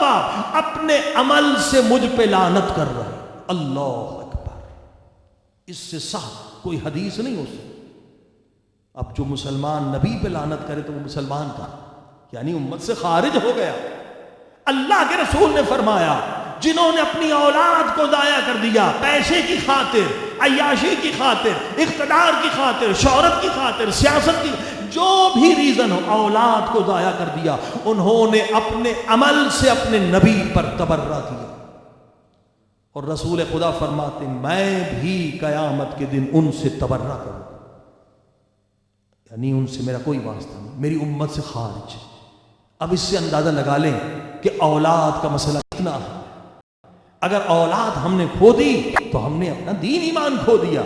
باپ اپنے عمل سے مجھ پہ لعنت کر رہے۔ اللہ اکبر، اس سے صح کوئی حدیث نہیں ہو سکتی۔ اب جو مسلمان نبی پہ لعنت کرے تو وہ مسلمان کا یعنی امت سے خارج ہو گیا۔ اللہ کے رسول نے فرمایا جنہوں نے اپنی اولاد کو ضائع کر دیا پیسے کی خاطر، عیاشی کی خاطر، اقتدار کی خاطر، شہرت کی خاطر، سیاست کی، جو بھی ریزن ہو، اولاد کو ضائع کر دیا، انہوں نے اپنے عمل سے اپنے نبی پر تبرہ کیا۔ اور رسول خدا فرماتے میں بھی قیامت کے دن ان سے تبرہ کروں، یعنی ان سے میرا کوئی واسطہ نہیں، میری امت سے خارج۔ اب اس سے اندازہ لگا لیں کہ اولاد کا مسئلہ کتنا ہے۔ اگر اولاد ہم نے کھو دی تو ہم نے اپنا دین ایمان کھو دیا۔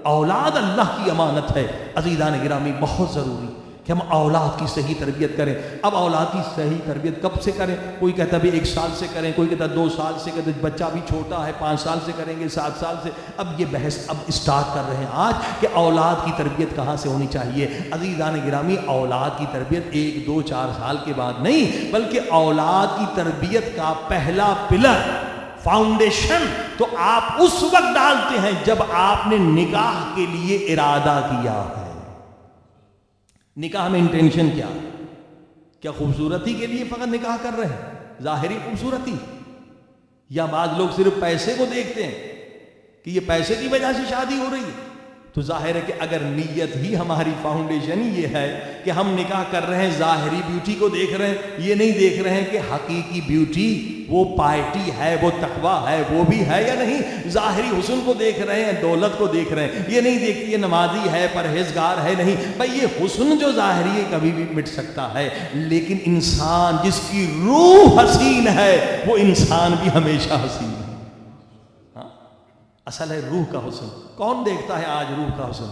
اولاد اللہ کی امانت ہے۔ عزیزان گرامی بہت ضروری کہ ہم اولاد کی صحیح تربیت کریں۔ اب اولاد کی صحیح تربیت کب سے کریں؟ کوئی کہتا ہے 1 سال سے کریں، کوئی کہتا ہے 2 سال سے کریں، بچہ بھی چھوٹا ہے 5 سال سے کریں گے، 7 سال سے۔ اب یہ بحث اب اسٹارٹ کر رہے ہیں آج کہ اولاد کی تربیت کہاں سے ہونی چاہیے۔ عزیزان گرامی اولاد کی تربیت 1 2 4 سال کے بعد نہیں، بلکہ اولاد کی تربیت کا پہلا پلر، فاؤنڈیشن تو آپ اس وقت ڈالتے ہیں جب آپ نے نکاح کے لیے ارادہ کیا ہے۔ نکاح میں انٹینشن کیا؟ کیا خوبصورتی کے لیے فقط نکاح کر رہے ہیں، ظاہری خوبصورتی، یا بعض لوگ صرف پیسے کو دیکھتے ہیں کہ یہ پیسے کی وجہ سے شادی ہو رہی ہے؟ تو ظاہر ہے کہ اگر نیت ہی ہماری فاؤنڈیشن ہی یہ ہے کہ ہم نکاح کر رہے ہیں ظاہری بیوٹی کو دیکھ رہے ہیں، یہ نہیں دیکھ رہے ہیں کہ حقیقی بیوٹی وہ پائٹی ہے، وہ تقویٰ ہے، وہ بھی ہے یا نہیں، ظاہری حسن کو دیکھ رہے ہیں، دولت کو دیکھ رہے ہیں، یہ نہیں دیکھتی یہ نمازی ہے، پرہیزگار ہے، نہیں بھائی یہ حسن جو ظاہری ہے کبھی بھی مٹ سکتا ہے، لیکن انسان جس کی روح حسین ہے وہ انسان بھی ہمیشہ حسین ہے۔ اصل ہے روح کا حسن۔ کون دیکھتا ہے آج روح کا حسن؟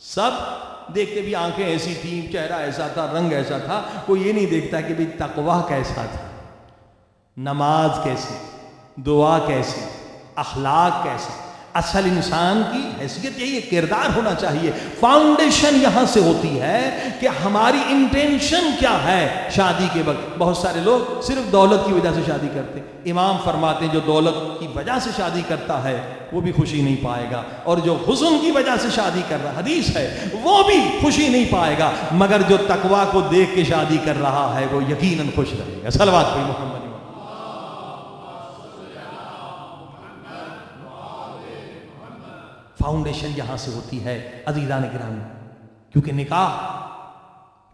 سب دیکھتے بھی، آنکھیں ایسی تھیں، چہرہ ایسا تھا، رنگ ایسا تھا، کوئی یہ نہیں دیکھتا کہ بھی تقویٰ کیسا تھا، نماز کیسی، دعا کیسی، اخلاق کیسا۔ اصل انسان کی حیثیت یہی ہے، کردار ہونا چاہیے. فاؤنڈیشن یہاں سے ہوتی ہے کہ ہماری انٹینشن کیا ہے شادی کے وقت. بہت سارے لوگ صرف دولت کی وجہ سے شادی کرتے. امام فرماتے ہیں جو دولت کی وجہ سے شادی کرتا ہے وہ بھی خوشی نہیں پائے گا، اور جو حسن کی وجہ سے شادی کر رہا، حدیث ہے، وہ بھی خوشی نہیں پائے گا، مگر جو تقویٰ کو دیکھ کے شادی کر رہا ہے وہ یقیناً خوش رہے گا. صلوات پڑھیں محمد. فاؤنڈیشن یہاں سے ہوتی ہے عزیزان گرامی. کیونکہ نکاح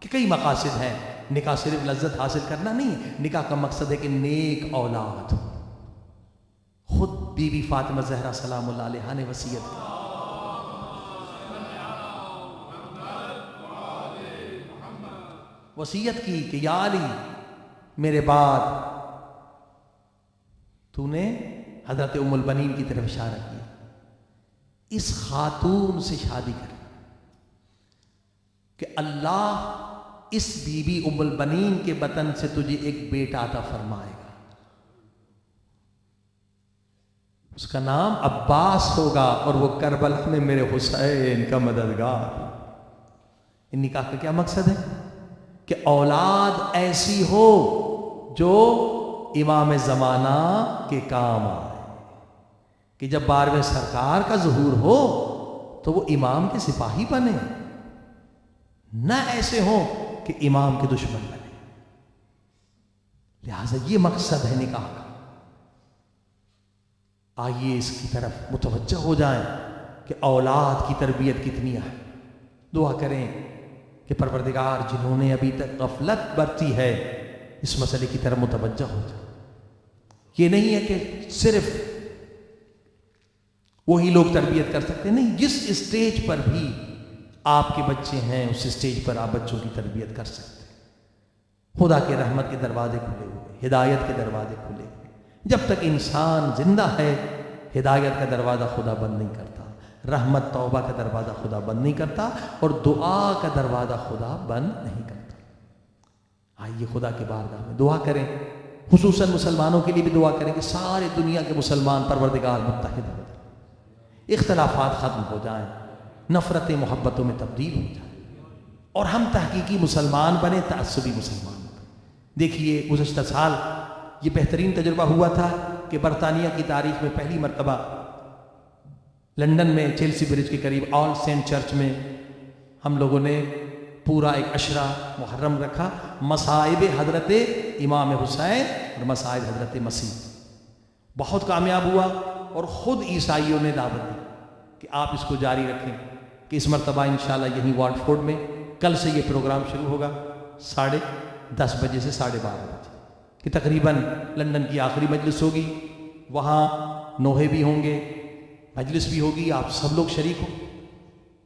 کے کئی مقاصد ہیں. نکاح صرف لذت حاصل کرنا نہیں ہے، نکاح کا مقصد ہے کہ نیک اولاد. خود بی بی فاطمہ زہرا سلام اللہ علیہا نے وصیت کی، وصیت کی کہ یا علی میرے بعد تو نے حضرت ام البنین کی طرف اشارہ کیا، اس خاتون سے شادی کر کہ اللہ اس بی بی ام البنین کے بطن سے تجھے ایک بیٹا عطا فرمائے گا، اس کا نام عباس ہوگا، اور وہ کربلا میں میرے حسین کا مددگار. ان نکاح کا کیا مقصد ہے؟ کہ اولاد ایسی ہو جو امام زمانہ کے کام آئے، کہ جب 12ویں سرکار کا ظہور ہو تو وہ امام کے سپاہی بنے، نہ ایسے ہوں کہ امام کے دشمن بنے. لہذا یہ مقصد ہے نکاح کا. آئیے اس کی طرف متوجہ ہو جائیں کہ اولاد کی تربیت کتنی ہے. دعا کریں کہ پروردگار جنہوں نے ابھی تک غفلت برتی ہے اس مسئلے کی طرف متوجہ ہو جائے. یہ نہیں ہے کہ صرف وہی لوگ تربیت کر سکتے، نہیں، جس اسٹیج پر بھی آپ کے بچے ہیں اس اسٹیج پر آپ بچوں کی تربیت کر سکتے ہیں. خدا کے رحمت کے دروازے کھلے ہوئے، ہدایت کے دروازے کھلے ہوئے. جب تک انسان زندہ ہے ہدایت کا دروازہ خدا بند نہیں کرتا، رحمت توبہ کا دروازہ خدا بند نہیں کرتا، اور دعا کا دروازہ خدا بند نہیں کرتا. آئیے خدا کے بارگاہ میں دعا کریں، خصوصاً مسلمانوں کے لیے بھی دعا کریں کہ سارے دنیا کے مسلمان پروردگار متحد ہو جائیں، اختلافات ختم ہو جائیں، نفرتیں محبتوں میں تبدیل ہو جائیں، اور ہم تحقیقی مسلمان بنے، تعصبی مسلمان بنے. دیکھیے گزشتہ سال یہ بہترین تجربہ ہوا تھا کہ برطانیہ کی تاریخ میں پہلی مرتبہ لندن میں چیلسی برج کے قریب آل سینٹ چرچ میں ہم لوگوں نے پورا ایک عشرہ محرم رکھا، مصائب حضرت امام حسین اور مصائب حضرت مسیح. بہت کامیاب ہوا، اور خود عیسائیوں نے دعوت دی کہ آپ اس کو جاری رکھیں. کہ اس مرتبہ انشاءاللہ یہیں واٹفورڈ میں کل سے یہ پروگرام شروع ہوگا 10:30 بجے سے 12:30 بجے، کہ تقریباً لندن کی آخری مجلس ہوگی. وہاں نوحے بھی ہوں گے، مجلس بھی ہوگی، آپ سب لوگ شریک ہوں،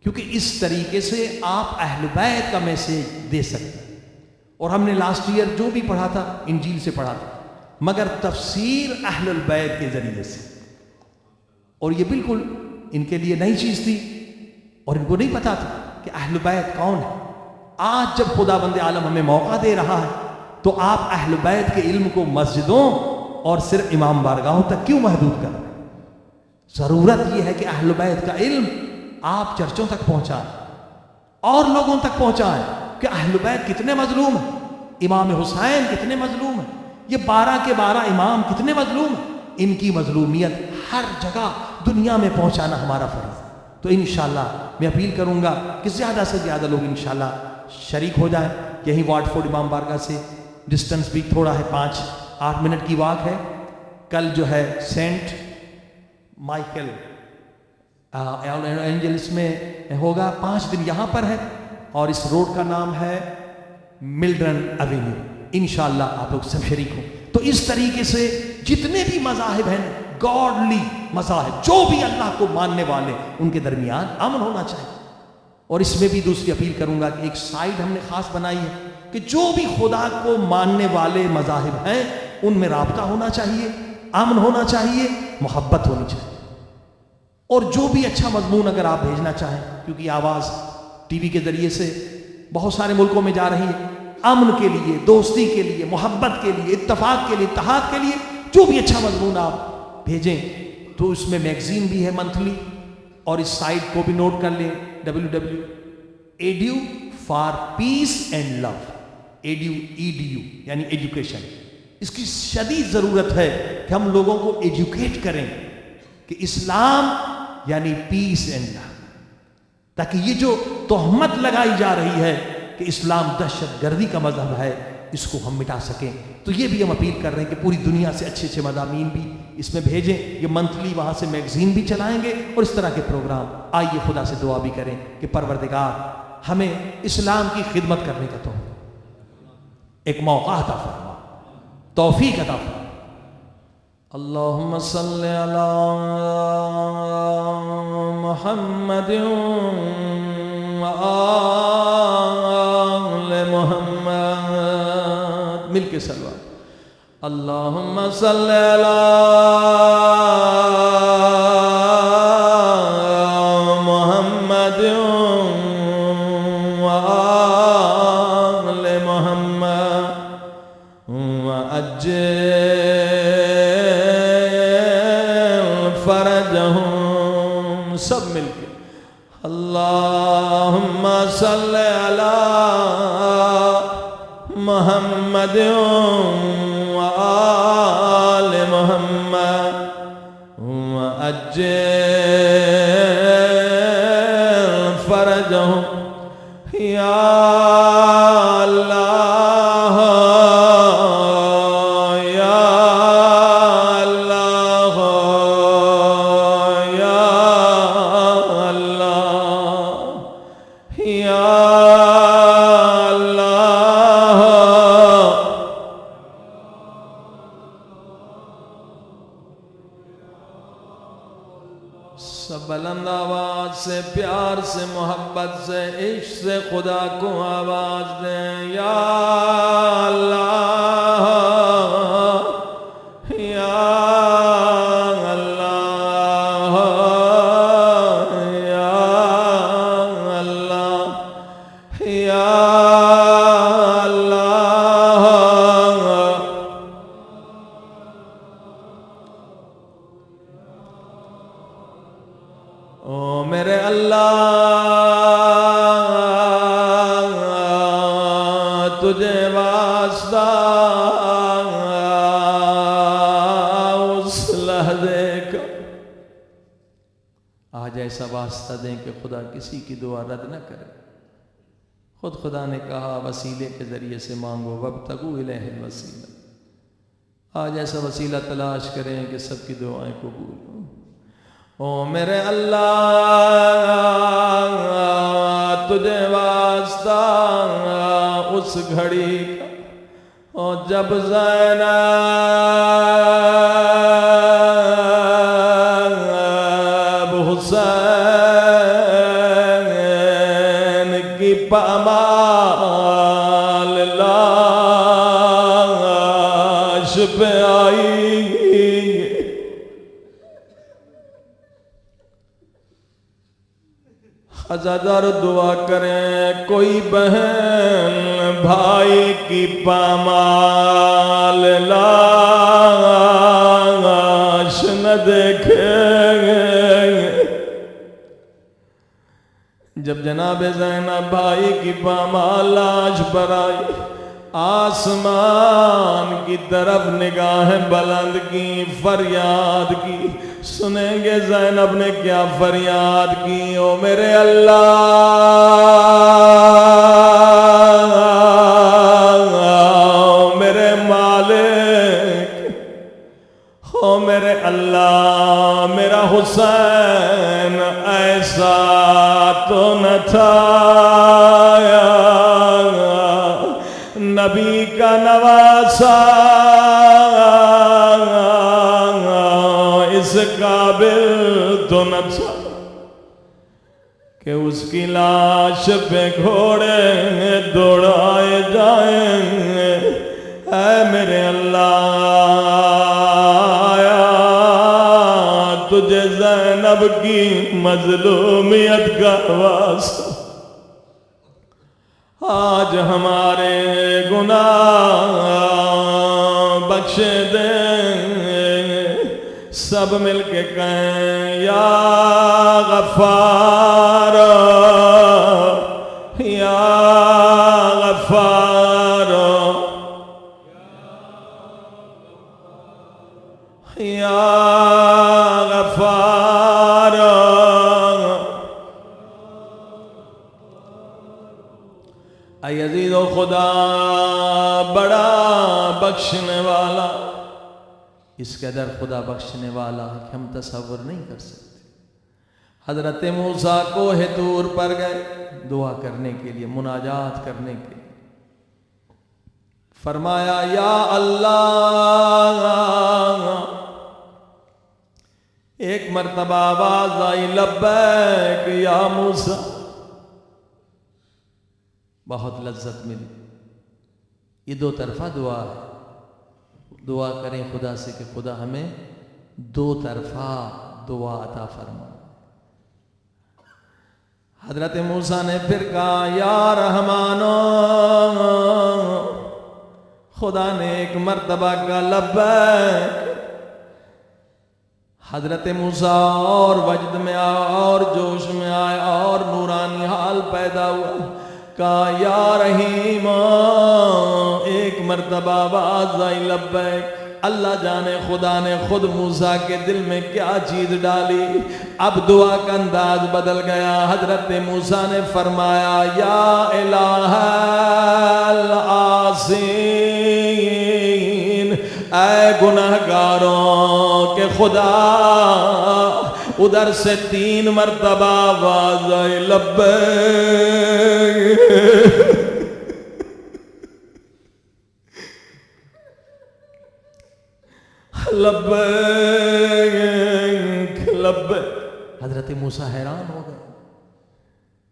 کیونکہ اس طریقے سے آپ اہل بیت کا میسیج دے سکتے ہیں. اور ہم نے لاسٹ ایئر جو بھی پڑھا تھا انجیل سے پڑھا تھا، مگر تفسیر اہل البیت کے ذریعے سے، اور یہ بالکل ان کے لیے نئی چیز تھی، اور ان کو نہیں پتا تھا کہ اہل بیت کون ہے. آج جب خدا بند عالم ہمیں موقع دے رہا ہے تو آپ اہل بیت کے علم کو مسجدوں اور صرف امام بارگاہوں تک کیوں محدود کر رہے ہیں؟ ضرورت یہ ہے کہ اہل بیت کا علم آپ چرچوں تک پہنچائیں اور لوگوں تک پہنچائیں کہ اہل بیت کتنے مظلوم ہیں، امام حسین کتنے مظلوم ہیں، یہ 12 کے 12 امام کتنے مظلوم ہیں. ان کی مظلومیت ہر جگہ دنیا میں پہنچانا ہمارا فرض ہے. تو انشاءاللہ میں اپیل کروں گا کہ زیادہ سے زیادہ لوگ انشاءاللہ شریک ہو جائیں. یہی واٹفورڈ امام بارگاہ سے ڈسٹنس بھی تھوڑا ہے، 5-8 منٹ کی واک ہے. کل جو ہے سینٹ مائیکل اینجلس میں ہوگا، 5 دن یہاں پر ہے، اور اس روڈ کا نام ہے ملڈرن ایونیو. انشاءاللہ آپ لوگ سب شریک ہوں. تو اس طریقے سے جتنے بھی مذاہب ہیں، گاڈلی مذاہب، جو بھی اللہ کو ماننے والے، ان کے درمیان امن ہونا چاہیے. اور اس میں بھی دوسری اپیل کروں گا کہ ایک سائٹ ہم نے خاص بنائی ہے کہ جو بھی خدا کو ماننے والے مذاہب ہیں ان میں رابطہ ہونا چاہیے، امن ہونا چاہیے، محبت ہونی چاہیے. اور جو بھی اچھا مضمون اگر آپ بھیجنا چاہیں، کیونکہ یہ آواز ٹی وی کے ذریعے سے بہت سارے ملکوں میں جا رہی ہے، امن کے لیے، دوستی کے لیے، محبت کے لیے، اتفاق کے لیے، اتحاد کے لیے جو بھی اچھا مضمون آپ بھیجیں تو اس میں میگزین بھی ہے منتھلی، اور اس سائٹ کو بھی نوٹ کر لیں www.edu for peace and love، edu یعنی ایجوکیشن۔ اس کی شدید ضرورت ہے کہ ہم لوگوں کو ایجوکیٹ کریں کہ اسلام یعنی پیس اینڈ لو، تاکہ یہ جو تہمت لگائی جا رہی ہے کہ اسلام دہشت گردی کا مذہب ہے، اس کو ہم مٹا سکیں۔ تو یہ بھی ہم اپیل کر رہے ہیں کہ پوری دنیا سے اچھے اچھے مضامین بھی اس میں بھیجیں، یہ منتھلی وہاں سے میگزین بھی چلائیں گے اور اس طرح کے پروگرام۔ آئیے خدا سے دعا بھی کریں کہ پروردگار ہمیں اسلام کی خدمت کرنے کا تو ایک موقع عطا فرما، توفیق عطا فرما۔ اللہم صلی علی محمد وآل محمد، مل کے صلوات۔ اللہم صلی علی محمد وآل محمد وعجل فرجہم، سب مل کے اللہم صلی علی محمد وآل محمد وعجل فرجہم یا اللہ یا اللہ یا اللہ یا بلند آواز سے، پیار سے، محبت سے، عشق سے خدا کو آواز دیں، یا اللہ یا اللہ یا اللہ یا اللہ۔ او میرے اللہ، تجھے واسطہ اس لحظے کا، آج ایسا واسطہ دیں کہ خدا کسی کی دعا رد نہ کرے۔ خود خدا نے کہا وسیلے کے ذریعے سے مانگو، وابتغوا الیہ الوسیلہ۔ آج ایسا وسیلہ تلاش کریں کہ سب کی دعائیں قبول ہوں۔ او میرے اللہ، تجھے واسطہ اس گھڑی کا، اور جب زینب حسین کی پامال لاش پہ آئی، ہزار دعا کریں کوئی بہن بھائی کی پامال لاش نہ دیکھے۔ جب جناب زینب بھائی کی پامال لاش پر آئی، آسمان کی طرف نگاہیں بلند کی، فریاد کی۔ سنیں گے زینب نے کیا فریاد کی؟ او میرے اللہ، او میرے مالک، او میرے اللہ، میرا حسین ایسا تو نہ تھا، نبی کا نواسا اس قابل تو نہ تھا کہ اس کی لاش پہ گھوڑے دوڑائے جائیں۔ اے میرے اللہ، تجھے زینب کی مظلومیت کا واسطہ، آج ہمارے گناہ بخش دیں، سب مل کے کہیں یا غفار یا غفار یا غفار اے عزیز و خدا بڑا بخشنے والا، اس قدر خدا بخشنے والا ہے کہ ہم تصور نہیں کر سکتے۔ حضرت موسیٰ کوہ طور پر گئے دعا کرنے کے لیے، مناجات کرنے کے لیے، فرمایا یا اللہ، ایک مرتبہ آواز آئی لبیک یا موسیٰ، بہت لذت ملی۔ یہ دو طرفہ دعا ہے، دعا کریں خدا سے کہ خدا ہمیں دو طرفہ دعا عطا فرما۔ حضرت موسیٰ نے پھر کہا یا رحمانو، خدا نے ایک مرتبہ کا لبیک۔ حضرت موسیٰ اور وجد میں آئے اور جوش میں آئے اور نورانی حال پیدا ہوا، کہا یا رحیم، ایک مرتبہ آواز آئی لبیک۔ اللہ جانے خدا نے خود موسیٰ کے دل میں کیا چیز ڈالی، اب دعا کا انداز بدل گیا۔ حضرت موسیٰ نے فرمایا یا الہ العاصین، اے گناہگاروں کے خدا، ادھر سے 3 مرتبہ آواز آئی لبیک لبیک لبیک۔ حضرت موسیٰ حیران ہو گئے،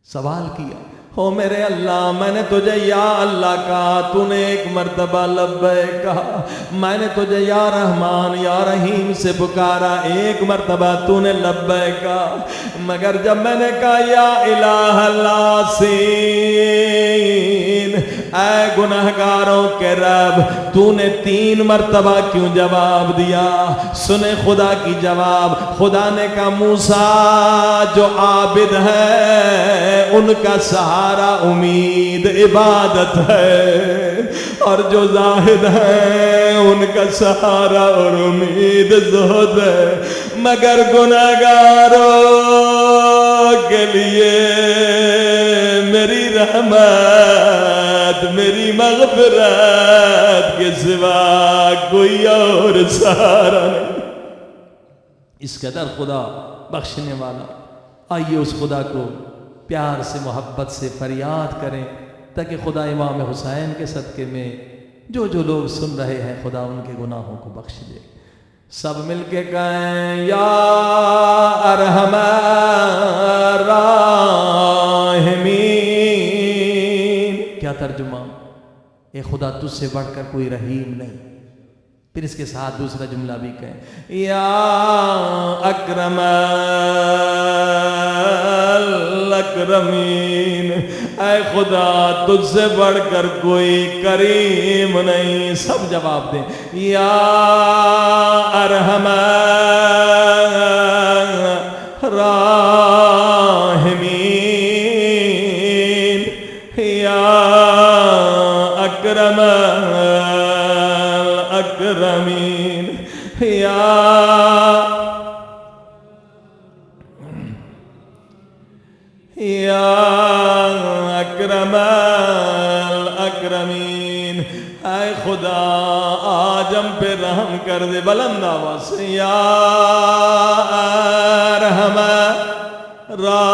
سوال کیا، او میرے اللہ، میں نے تجھے یا اللہ کہا، تو نے ایک مرتبہ لبیک کہا، میں نے تجھے یا رحمان یا رحیم سے پکارا، ایک مرتبہ تو نے لبیک کہا، مگر جب میں نے کہا یا الہ العاصین، اے گناہگاروں کے رب، تو نے 3 مرتبہ کیوں جواب دیا؟ سنے خدا کی جواب۔ خدا نے کہا موسیٰ جو عابد ہے ان کا سہارا امید عبادت ہے، اور جو زاہد ہے ان کا سہارا اور امید زہد ہے، مگر گناہگاروں کے لیے میری رحمت، میری مغفرت کے سوا کوئی اور سہارا نہیں۔ اس قدر خدا بخشنے والا۔ آئیے اس خدا کو پیار سے محبت سے فریاد کریں تاکہ خدا امام حسین کے صدقے میں جو لوگ سن رہے ہیں خدا ان کے گناہوں کو بخش دے۔ سب مل کے کہیں یا ارحم الراحمین۔ کیا ترجمہ؟ اے خدا تجھ سے بڑھ کر کوئی رحیم نہیں۔ پھر اس کے ساتھ دوسرا جملہ بھی کہیں یا اکرم الاکرمین، اے خدا تجھ سے بڑھ کر کوئی کریم نہیں۔ سب جواب دیں یا ارحم الراحمین، یا اکرم الاکرمین، یا اکرم الاکرمین۔ اے خدا آج ہم پہ رحم کر دے، بلند آواز سے یا ارحم الراحمین،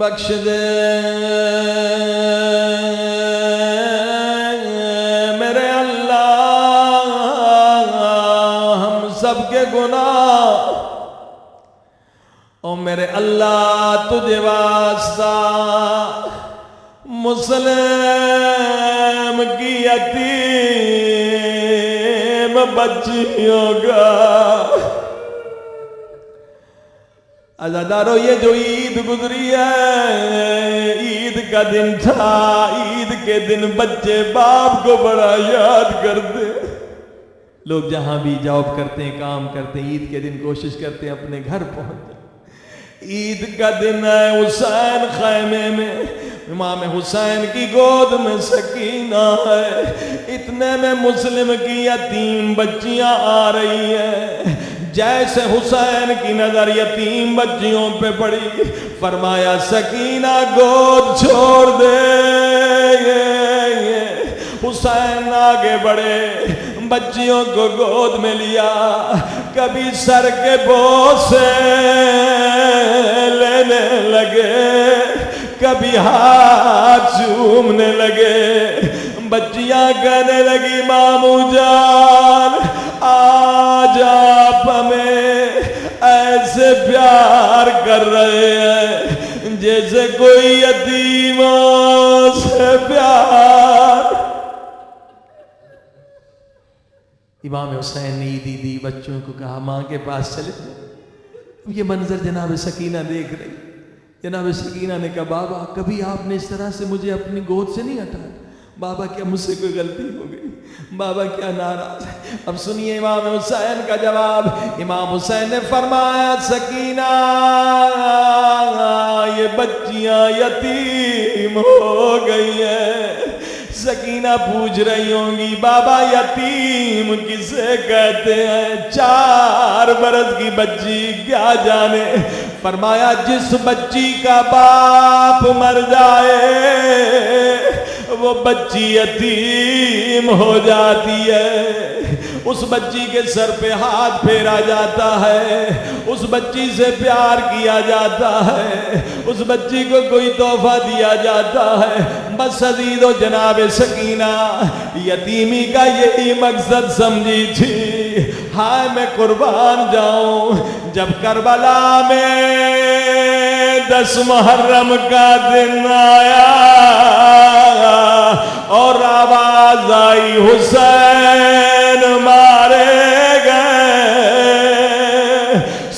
بخش دے میرے اللہ ہم سب کے گناہ، او میرے اللہ تجھے واسطہ مسلم کی یتیم بچیوں کا عزادارو یہ جو عید گزری ہے، عید کا دن تھا، عید کے دن بچے باپ کو بڑا یاد کرتے. لوگ جہاں بھی جاب کرتے ہیں، کام کرتے ہیں، عید کے دن کوشش کرتے ہیں اپنے گھر پہنچ جائیں. عید کا دن ہے، حسین خیمے میں، امام حسین کی گود میں سکینہ ہے. اتنے میں مسلم کی یتیم بچیاں آ رہی ہیں. جیسے حسین کی نظر یتیم بچیوں پہ پڑی، فرمایا سکینہ گود چھوڑ دے. حسین آگے بڑھے، بچیوں کو گود میں لیا، کبھی سر کے بوسے لینے لگے، کبھی ہاتھ چومنے لگے. بچیاں کہنے لگی مامو جان آج آپ ہمیں ایسے پیار کر رہے ہیں جیسے کوئی یتیموں سے پیار. امام حسین نے عیدی دی، بچوں کو کہا ماں کے پاس چلے. یہ منظر جناب سکینہ دیکھ رہی. جناب سکینہ نے کہا بابا کبھی آپ نے اس طرح سے مجھے اپنی گود سے نہیں ہٹایا. بابا کیا مجھ سے کوئی غلطی ہو گئی؟ بابا کیا ناراض ہے؟ اب سنیے امام حسین کا جواب. امام حسین نے فرمایا سکینہ یہ بچیاں یتیم ہو گئی ہیں. سکینہ پوچھ رہی ہوں گی بابا یتیم کسے کہتے ہیں؟ 4 برس کی بچی کیا جانے. فرمایا جس بچی کا باپ مر جائے وہ بچی یتیم ہو جاتی ہے. اس بچی کے سر پہ ہاتھ پھیرا جاتا ہے، اس بچی سے پیار کیا جاتا ہے، اس بچی کو کوئی تحفہ دیا جاتا ہے. بس عزیز و جناب سکینہ یتیمی کا یہی مقصد سمجھی تھی. ہائے میں قربان جاؤں، جب کربلا میں 10 محرم کا دن آیا اور آواز آئی حسین مارے گئے،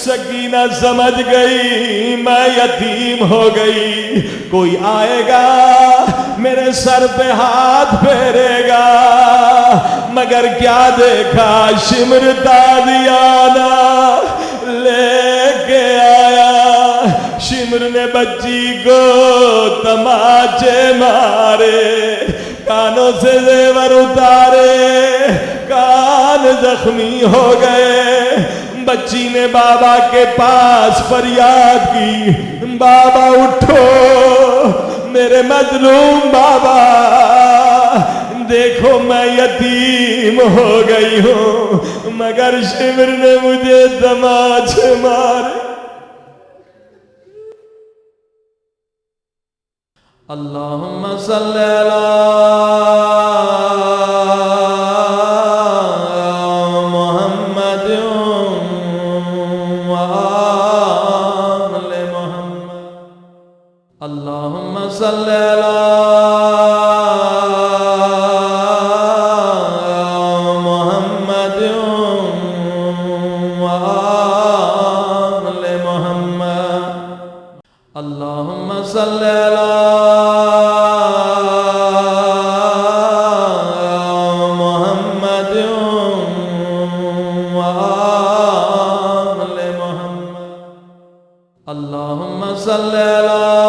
سکینہ سمجھ گئی میں یتیم ہو گئی. کوئی آئے گا میرے سر پہ ہاتھ پھیرے گا. مگر کیا دیکھا شمر تازیانہ لے کے آیا. شمر نے بچی کو تماچے مارے، کانوں سے زیور اتارے، کان زخمی ہو گئے. بچی نے بابا کے پاس فریاد کی بابا اٹھو میرے مظلوم بابا، دیکھو میں یتیم ہو گئی ہوں مگر شمر نے مجھے تماچے مارے. اللہم صلی علی محمد و آل محمد. اللہم صلی علی محمد و آل محمد. اللہم صلی علی اللہم صلی اللہ